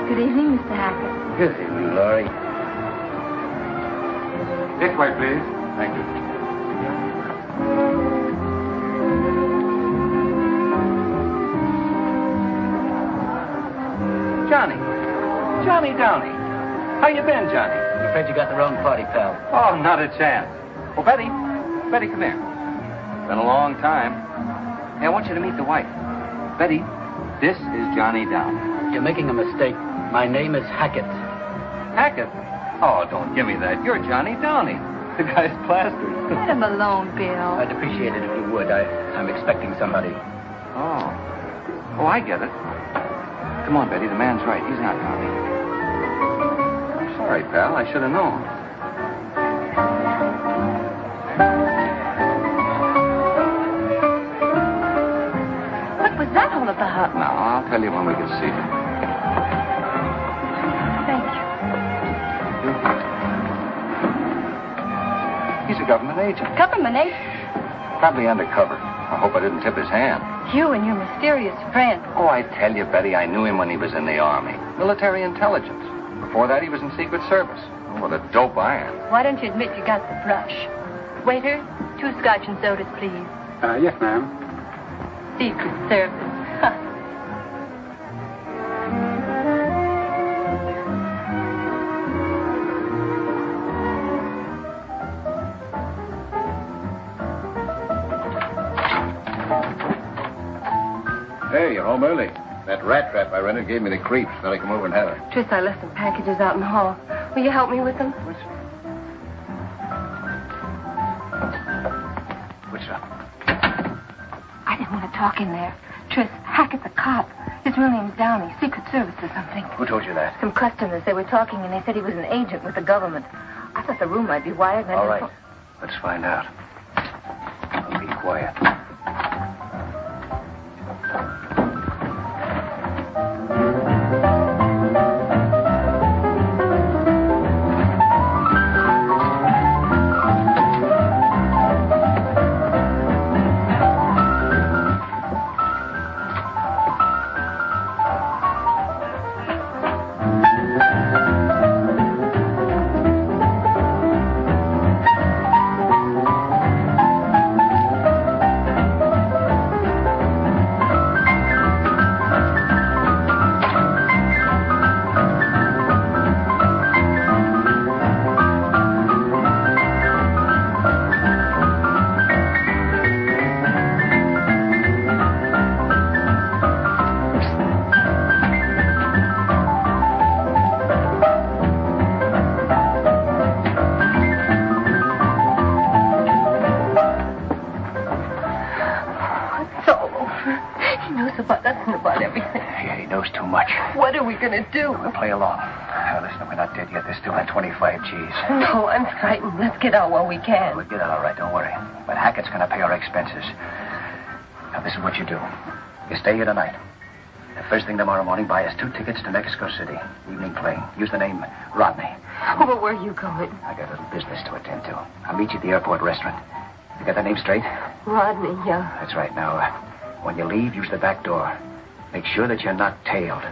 Good evening, Mr. Hackett.
Good evening, Laurie.
This way, please.
Thank you.
Johnny Downey. How you been, Johnny?
I'm afraid you got the wrong party, pal.
Oh, not a chance. Well, Betty, come here. Been a long time. Hey, I want you to meet the wife. Betty, this is Johnny Downey.
You're making a mistake. My name is Hackett.
Hackett? Oh, don't give me that. You're Johnny Downey. The guy's plastered.
Let him alone, Bill.
I'd appreciate it if you would. I'm expecting somebody.
Oh, I get it. Come on, Betty. The man's right. He's not Downey. I'm sorry, pal. I should have known.
What was that all about?
Now, I'll tell you when we get seated.
Thank you.
He's a government agent.
Government agent?
Probably undercover. I hope I didn't tip his hand.
You and your mysterious friend.
Oh, I tell you, Betty, I knew him when he was in the Army. Military intelligence. Before that, he was in Secret Service. Oh, what a dope iron.
Why don't you admit you got the brush? Waiter, 2 scotch and sodas, please.
Yes, ma'am.
Secret Service. Huh.
Hey, you're home early. That rat trap I rented gave me the creeps. Thought I'd come over and have her.
Tris, I left some packages out in the hall. Will you help me with them?
What's up?
I didn't want to talk in there. Tris, Hackett's a cop. His real name's Downey, Secret Service or something.
Who told you that?
Some customers. They were talking and they said he was an agent with the government. I thought the room might be wired.
All right. Let's find out. I'll be quiet.
knows about us and about everything.
Yeah, he knows too much.
What are we going to do?
We'll play along. Now, listen, we're not dead yet. There's still 25 G's.
No, I'm frightened. Let's get out while we can.
We'll get out all right, don't worry. But Hackett's going to pay our expenses. Now, this is what you do. You stay here tonight. The first thing tomorrow morning, buy us 2 tickets to Mexico City. Evening plane. Use the name Rodney.
Oh, but where are you going?
I got a little business to attend to. I'll meet you at the airport restaurant. You got that name straight?
Rodney, yeah.
That's right. Now, when you leave, use the back door. Make sure that you're not tailed.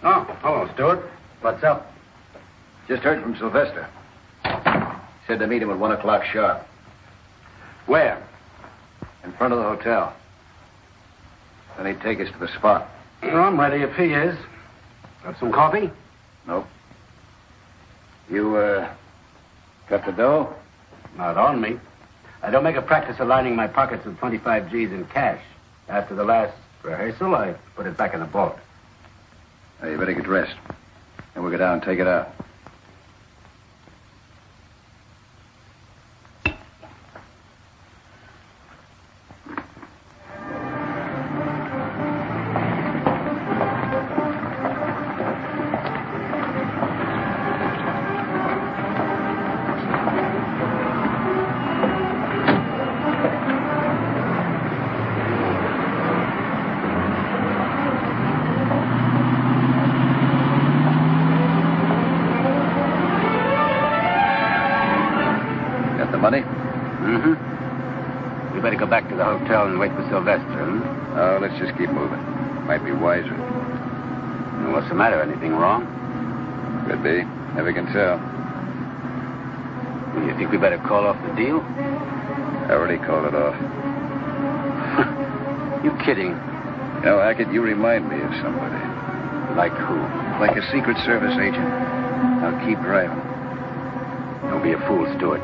Oh, hello, Stewart. What's up?
Just heard from Sylvester. Said to meet him at 1 o'clock sharp.
Where?
In front of the hotel. Then he'd take us to the spot.
Oh, I'm ready if he is. Got some coffee?
Nope. You, got the dough?
Not on me. I don't make a practice of lining my pockets with 25 G's in cash. After the last rehearsal, I put it back in the boat.
Now, you better get dressed. Then we'll go down and take it out. Money?
Mm-hmm. You better go back to the hotel and wait for Sylvester, huh?
Oh, let's just keep moving. Might be wiser.
Well, what's the matter? Anything wrong?
Could be. Never can tell.
Well, you think we better call off the deal?
I already called it off.
You kidding?
You know, Hackett, you remind me of somebody.
Like who?
Like a Secret Service agent. Now keep driving.
Don't be a fool, Stewart.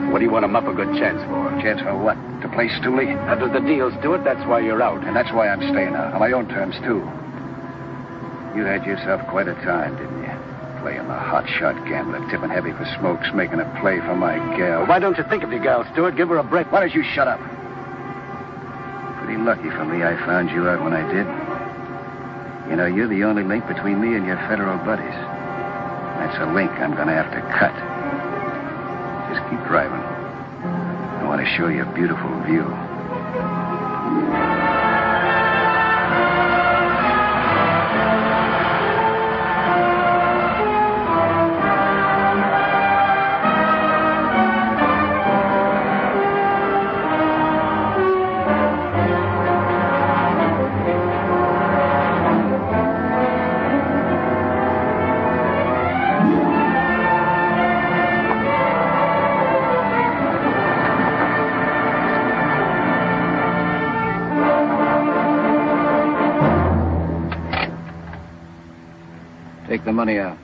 What do you want him up a good chance for?
Chance for what? To play Stooley?
That was the deal, Stewart. That's why you're out.
And that's why I'm staying out. On my own terms, too. You had yourself quite a time, didn't you? Playing the hot-shot gambler, tipping heavy for smokes, making a play for my gal.
Well, why don't you think of your gal, Stewart? Give her a break.
Why don't you shut up? Pretty lucky for me I found you out when I did. You know, you're the only link between me and your federal buddies. That's a link I'm going to have to cut. Just keep driving. I want to show you a beautiful view. Take the money out.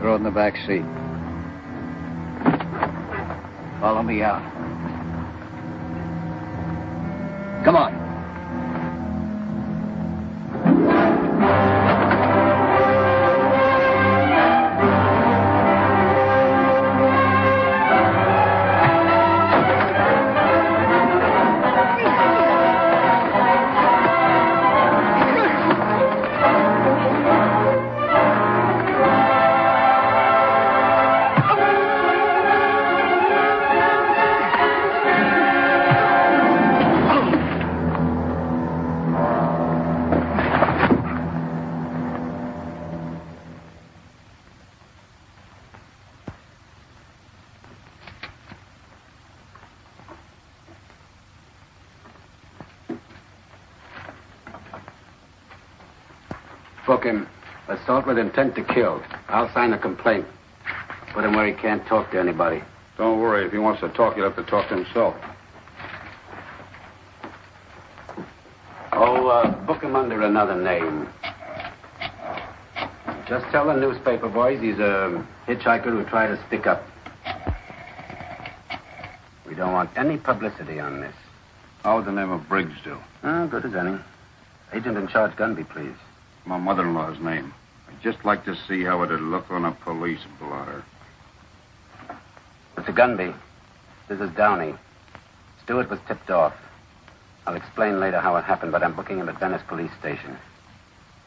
Throw it in the back seat. Follow me out. Come on.
Book him. Assault with intent to kill. I'll sign a complaint. Put him where he can't talk to anybody.
Don't worry. If he wants to talk, he'll have to talk to himself.
Oh, book him under another name. Just tell the newspaper boys he's a hitchhiker who tried to stick up. We don't want any publicity on this.
How would the name of Briggs do?
Oh, good as any. Agent in charge, Gunby, please.
My mother-in-law's name. I'd just like to see how it'd look on a police blotter.
Mr. Gunby, this is Downey. Stewart was tipped off. I'll explain later how it happened, but I'm booking him at Venice Police Station.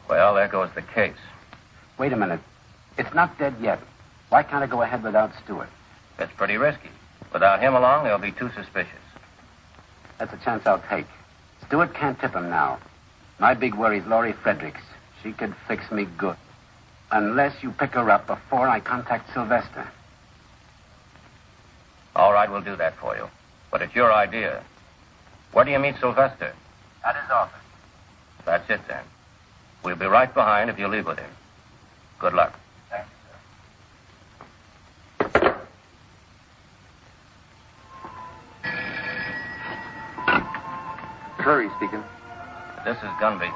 Well, there goes the case.
Wait a minute. It's not dead yet. Why can't I go ahead without Stewart?
It's pretty risky. Without him along, they'll be too suspicious.
That's a chance I'll take. Stewart can't tip him now. My big worry's Laurie Fredericks. She could fix me good. Unless you pick her up before I contact Sylvester.
All right, we'll do that for you. But it's your idea. Where do you meet Sylvester?
At his office.
That's it, then. We'll be right behind if you leave with him. Good luck.
Thank you, sir.
Curry speaking.
This is Gunby.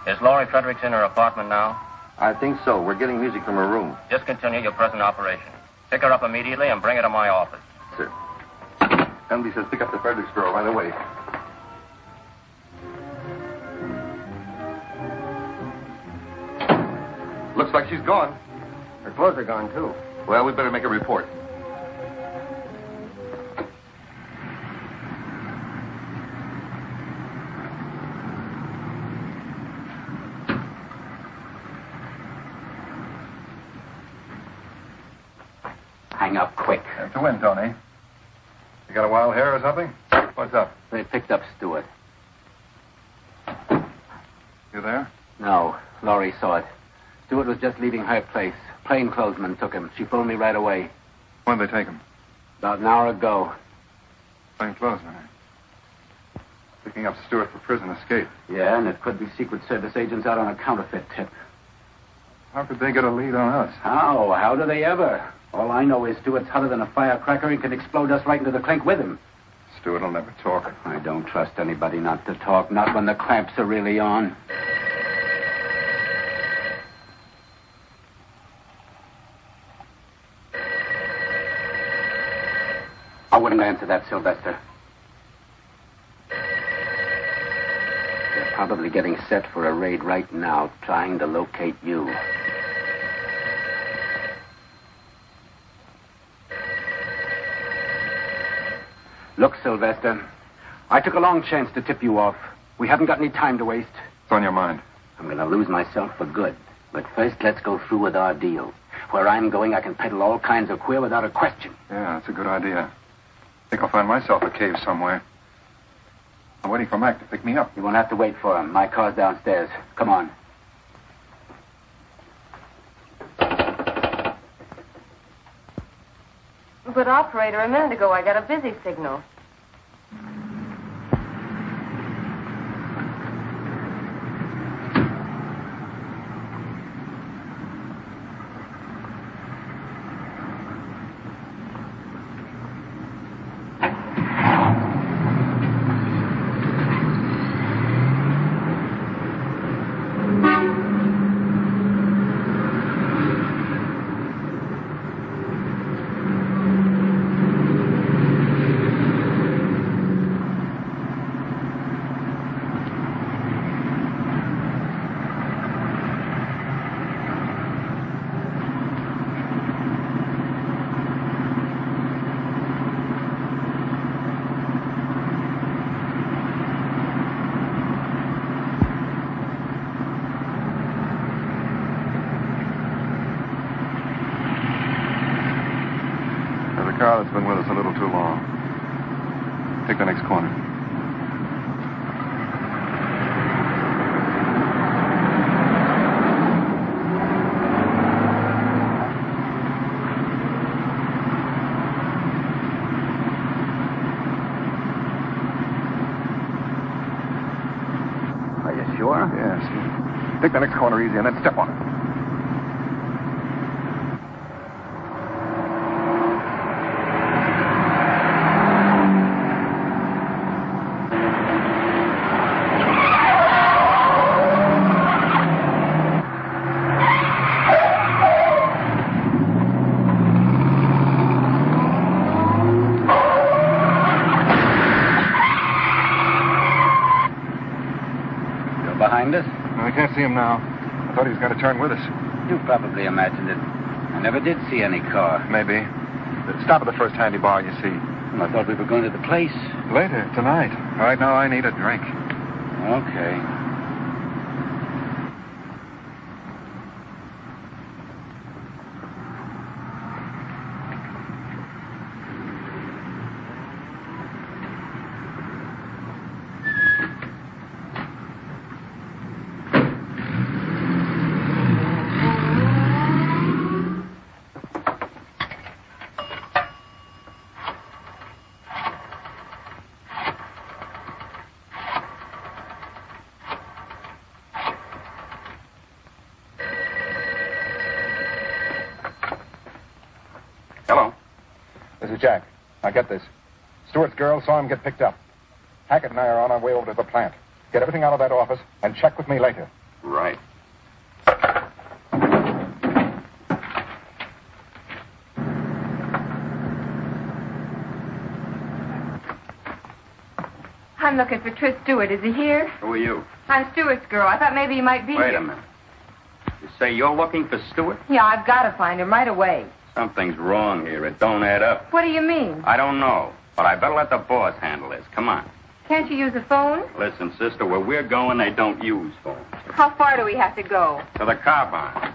Is Laurie Fredericks in her apartment now?
I think so. We're getting music from her room.
Discontinue your present operation. Pick her up immediately and bring her to my office.
Sir. Gunby says pick up the Fredericks girl right away. Looks like she's gone.
Her clothes are gone, too.
Well, we better make a report.
Hang up quick.
Have to win, Tony. You got a wild hair or something? What's up?
They picked up Stewart.
You there?
No, Laurie saw it. Stewart was just leaving her place. Plainclothesman took him. She phoned me right away.
When did they take him?
About an hour ago.
Plainclothesman, eh? Picking up Stewart for prison escape.
Yeah, and it could be Secret Service agents out on a counterfeit tip.
How could they get a lead on us?
How? How do they ever? All I know is Stewart's hotter than a firecracker and can explode us right into the clink with him.
Stewart will never talk.
I don't trust anybody not to talk, not when the clamps are really on. I wouldn't answer that, Sylvester. They're probably getting set for a raid right now, trying to locate you. Look, Sylvester, I took a long chance to tip you off. We haven't got any time to waste.
What's on your mind?
I'm going to lose myself for good. But first, let's go through with our deal. Where I'm going, I can peddle all kinds of queer without a question.
Yeah, that's a good idea. I think I'll find myself a cave somewhere. I'm waiting for Mack to pick me up.
You won't have to wait for him. My car's downstairs. Come on.
But, operator, a minute ago I got a busy signal.
Car that's been with us a little too long. Take the next corner.
Are you sure?
Yes. Take the next corner easy and then step on it.
I can't see him now. I thought he was going to turn with us.
You probably imagined it. I never did see any car.
Maybe. Stop at the first handy bar you see.
Well, I thought we were going to the place.
Later, tonight. Right now, I need a drink.
Okay.
Jack, now get this. Stewart's girl saw him get picked up. Hackett and I are on our way over to the plant. Get everything out of that office and check with me later.
Right.
I'm looking for Tris Stewart. Is he here?
Who are you?
I'm Stewart's girl. I thought maybe he might be
Wait
here.
a minute. You say you're looking for Stewart?
Yeah, I've got to find him right away.
Something's wrong here. It don't add up.
What do you mean?
I don't know, but I better let the boss handle this. Come on.
Can't you use a phone?
Listen, sister, where we're going, they don't use phones.
How far do we have to go?
To the car barn.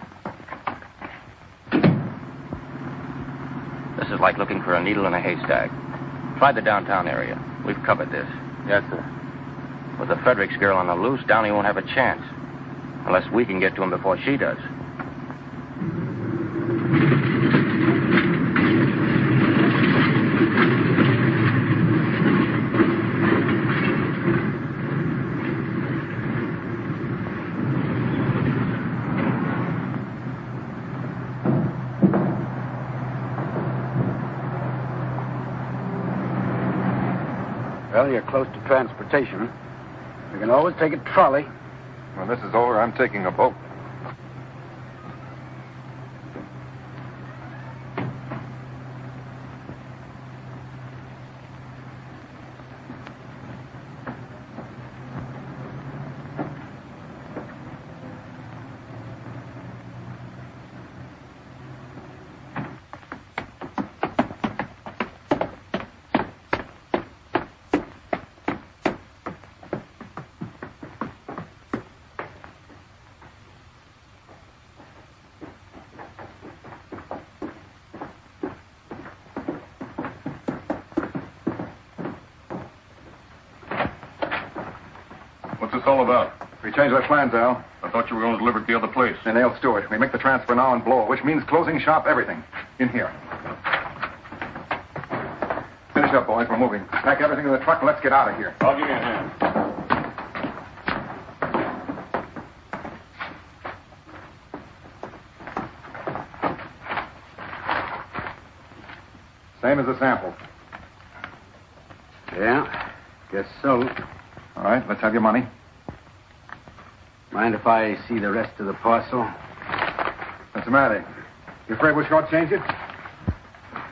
This is like looking for a needle in a haystack. Try the downtown area. We've covered this.
Yes, sir.
With the Fredericks girl on the loose, Downey won't have a chance. Unless we can get to him before she does.
Well, you're close to transportation. You can always take a trolley.
When this is over, I'm taking a boat.
What's this all about?
We changed our plans, Al.
I thought you were going to deliver it to the other place.
They nailed Stewart. We make the transfer now and blow, which means closing shop, everything. In here. Finish up, boys. We're moving. Pack everything in the truck and let's get out of here.
I'll give you a hand.
Same as the sample.
Yeah, guess so.
All right, let's have your money.
Mind if I see the rest of the parcel?
What's the matter? You afraid we'll shortchange it?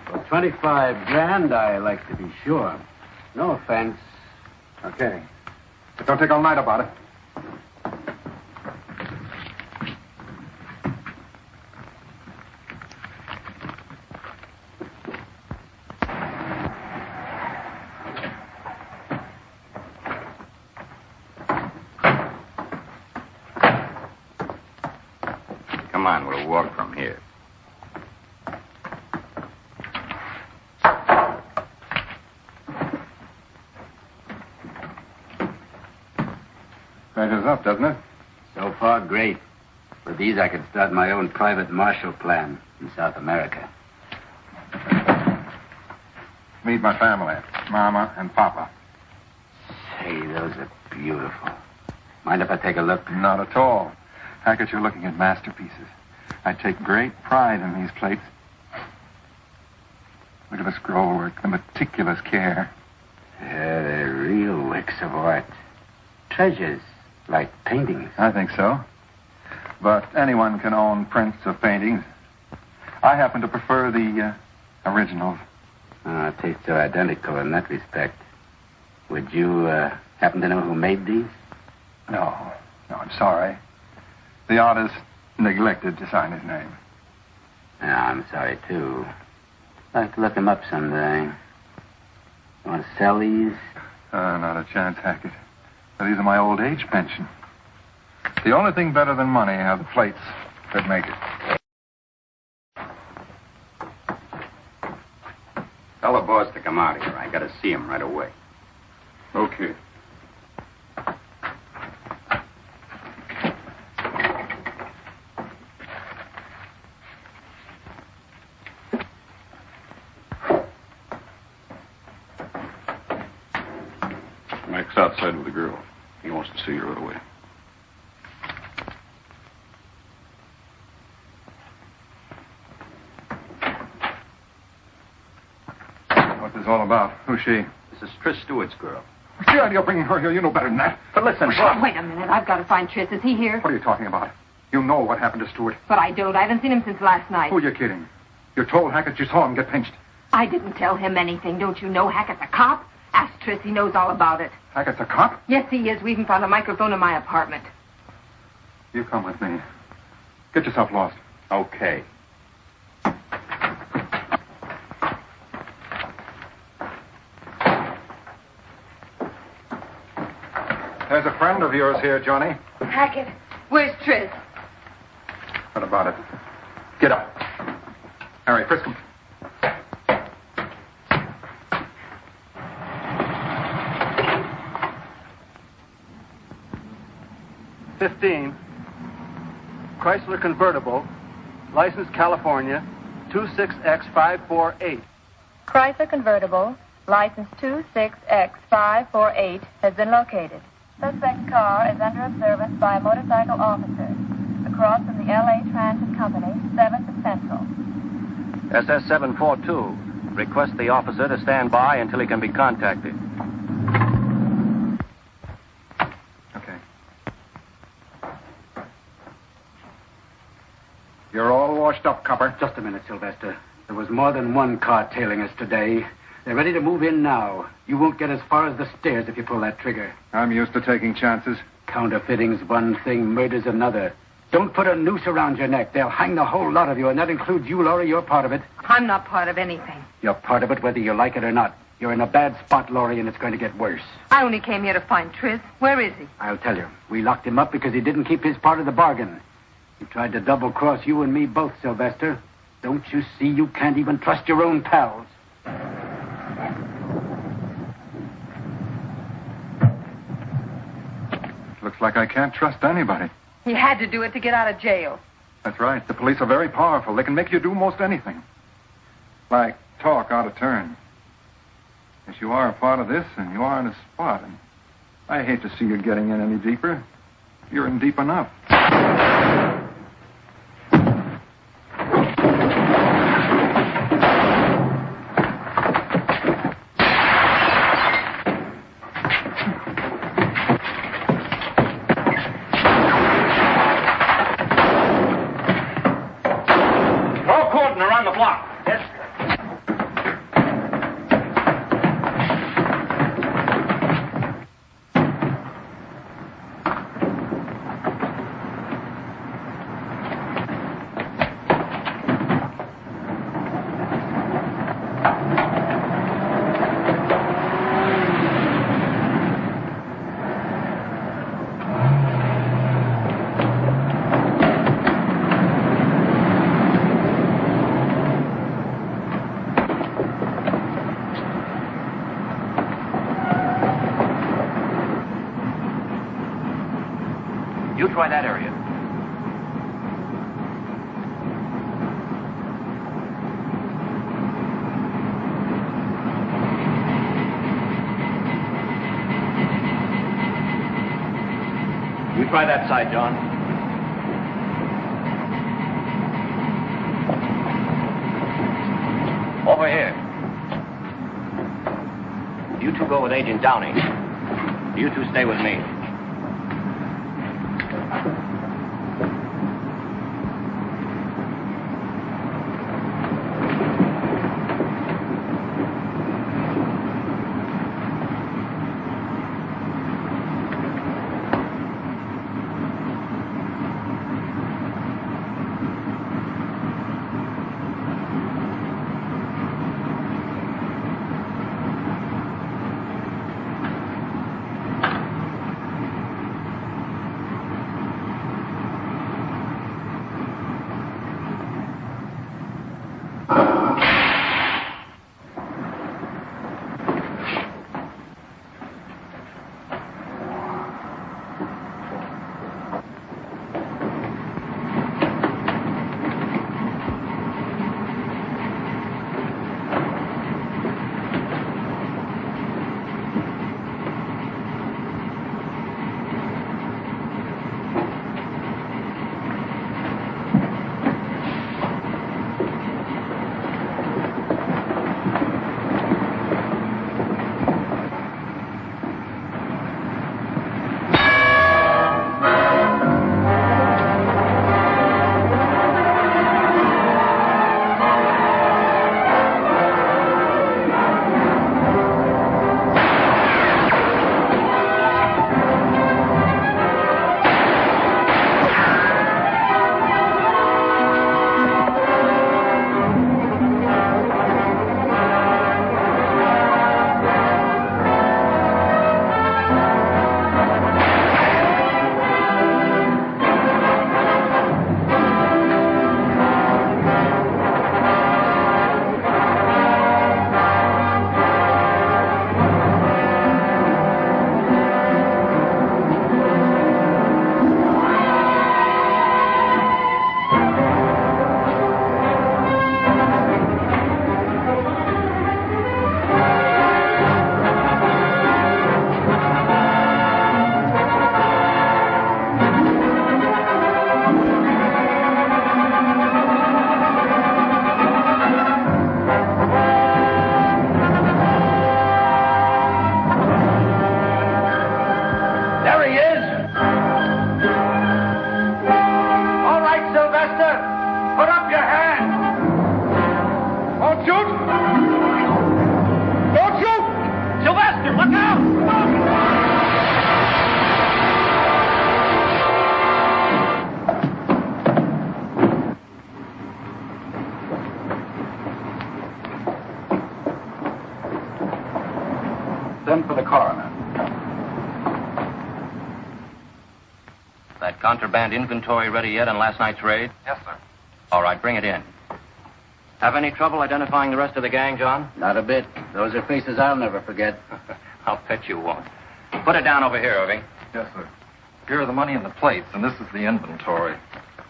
For 25 grand, I like to be sure. No offense.
Okay. But don't take all night about it.
Come on, we'll walk from here.
Measures up, doesn't it?
So far, great. With these, I could start my own private Marshal plan in South America.
Meet my family, Mama and Papa.
Say, those are beautiful. Mind if I take a look?
Not at all. Hackett, you're looking at masterpieces. I take great pride in these plates. Look at the scroll work, the meticulous care.
Yeah, they're real works of art. Treasures, like paintings.
I think so. But anyone can own prints of paintings. I happen to prefer the originals.
Tastes are identical in that respect. Would you happen to know who made these?
No, I'm sorry. The artist neglected to sign his name.
Yeah, I'm sorry, too. I'd like to look him up someday. You want to sell these?
Not a chance, Hackett. These are my old age pension. The only thing better than money are the plates that make it.
Tell the boss to come out here. I got to see him right away.
Okay.
Mack's outside with the girl. He wants to see her right away.
What's this all about? Who's she?
This is Tris Stewart's girl.
What's the idea of bringing her here? You know better than that.
But listen,
Wait a minute. I've got to find Tris. Is he here?
What are you talking about? You know what happened to Stewart.
But I don't. I haven't seen him since last night.
Who are you kidding? You told Hackett you saw him get pinched.
I didn't tell him anything. Don't you know Hackett's a cop? Ask Tris. He knows all about it.
Hackett's a cop?
Yes, he is. We even found a microphone in my apartment.
You come with me. Get yourself lost.
Okay.
There's a friend of yours here, Johnny.
Hackett, where's Tris?
What about it? Get up. Harry, frisk him.
Chrysler convertible, license California, 26X548.
Chrysler convertible, license 26X548, has been located. Suspect car is under observance by a motorcycle officer. Across from the L.A. Transit Company, 7th and Central.
SS742. Request the officer to stand by until he can be contacted.
Okay. You're all washed up, copper.
Just a minute, Sylvester. There was more than one car tailing us today. They're ready to move in now. You won't get as far as the stairs if you pull that trigger.
I'm used to taking chances.
Counterfeiting's one thing, murder's another. Don't put a noose around your neck. They'll hang the whole lot of you, and that includes you, Laurie. You're part of it.
I'm not part of anything.
You're part of it whether you like it or not. You're in a bad spot, Laurie, and it's going to get worse.
I only came here to find Tris. Where is he?
I'll tell you. We locked him up because he didn't keep his part of the bargain. He tried to double-cross you and me both, Sylvester. Don't you see you can't even trust your own pals?
Looks like I can't trust anybody.
He had to do it to get out of jail.
That's right. The police are very powerful. They can make you do most anything. Like talk out of turn. Yes, you are a part of this, and you are in a spot. And I hate to see you getting in any deeper. You're in deep enough.
Try that area. You try that side, John. Over here. You two go with Agent Downey. You two stay with me.
Send for the coroner.
That contraband inventory ready yet on last night's raid?
Yes, sir.
All right, bring it in. Have any trouble identifying the rest of the gang, John?
Not a bit. Those are faces I'll never forget.
I'll bet you won't. Put it down over here, Irving.
Yes, sir. Here are the money and the plates, and this is the inventory.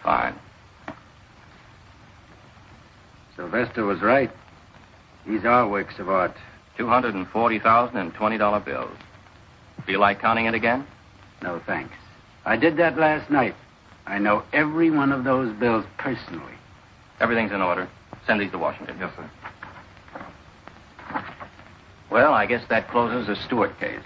Fine.
Sylvester was right. These are works of art.
$240,000 in $20 bills. Feel like counting it again?
No, thanks. I did that last night. I know every one of those bills personally.
Everything's in order. Send these to Washington.
Yes, sir.
Well, I guess that closes the Stewart case.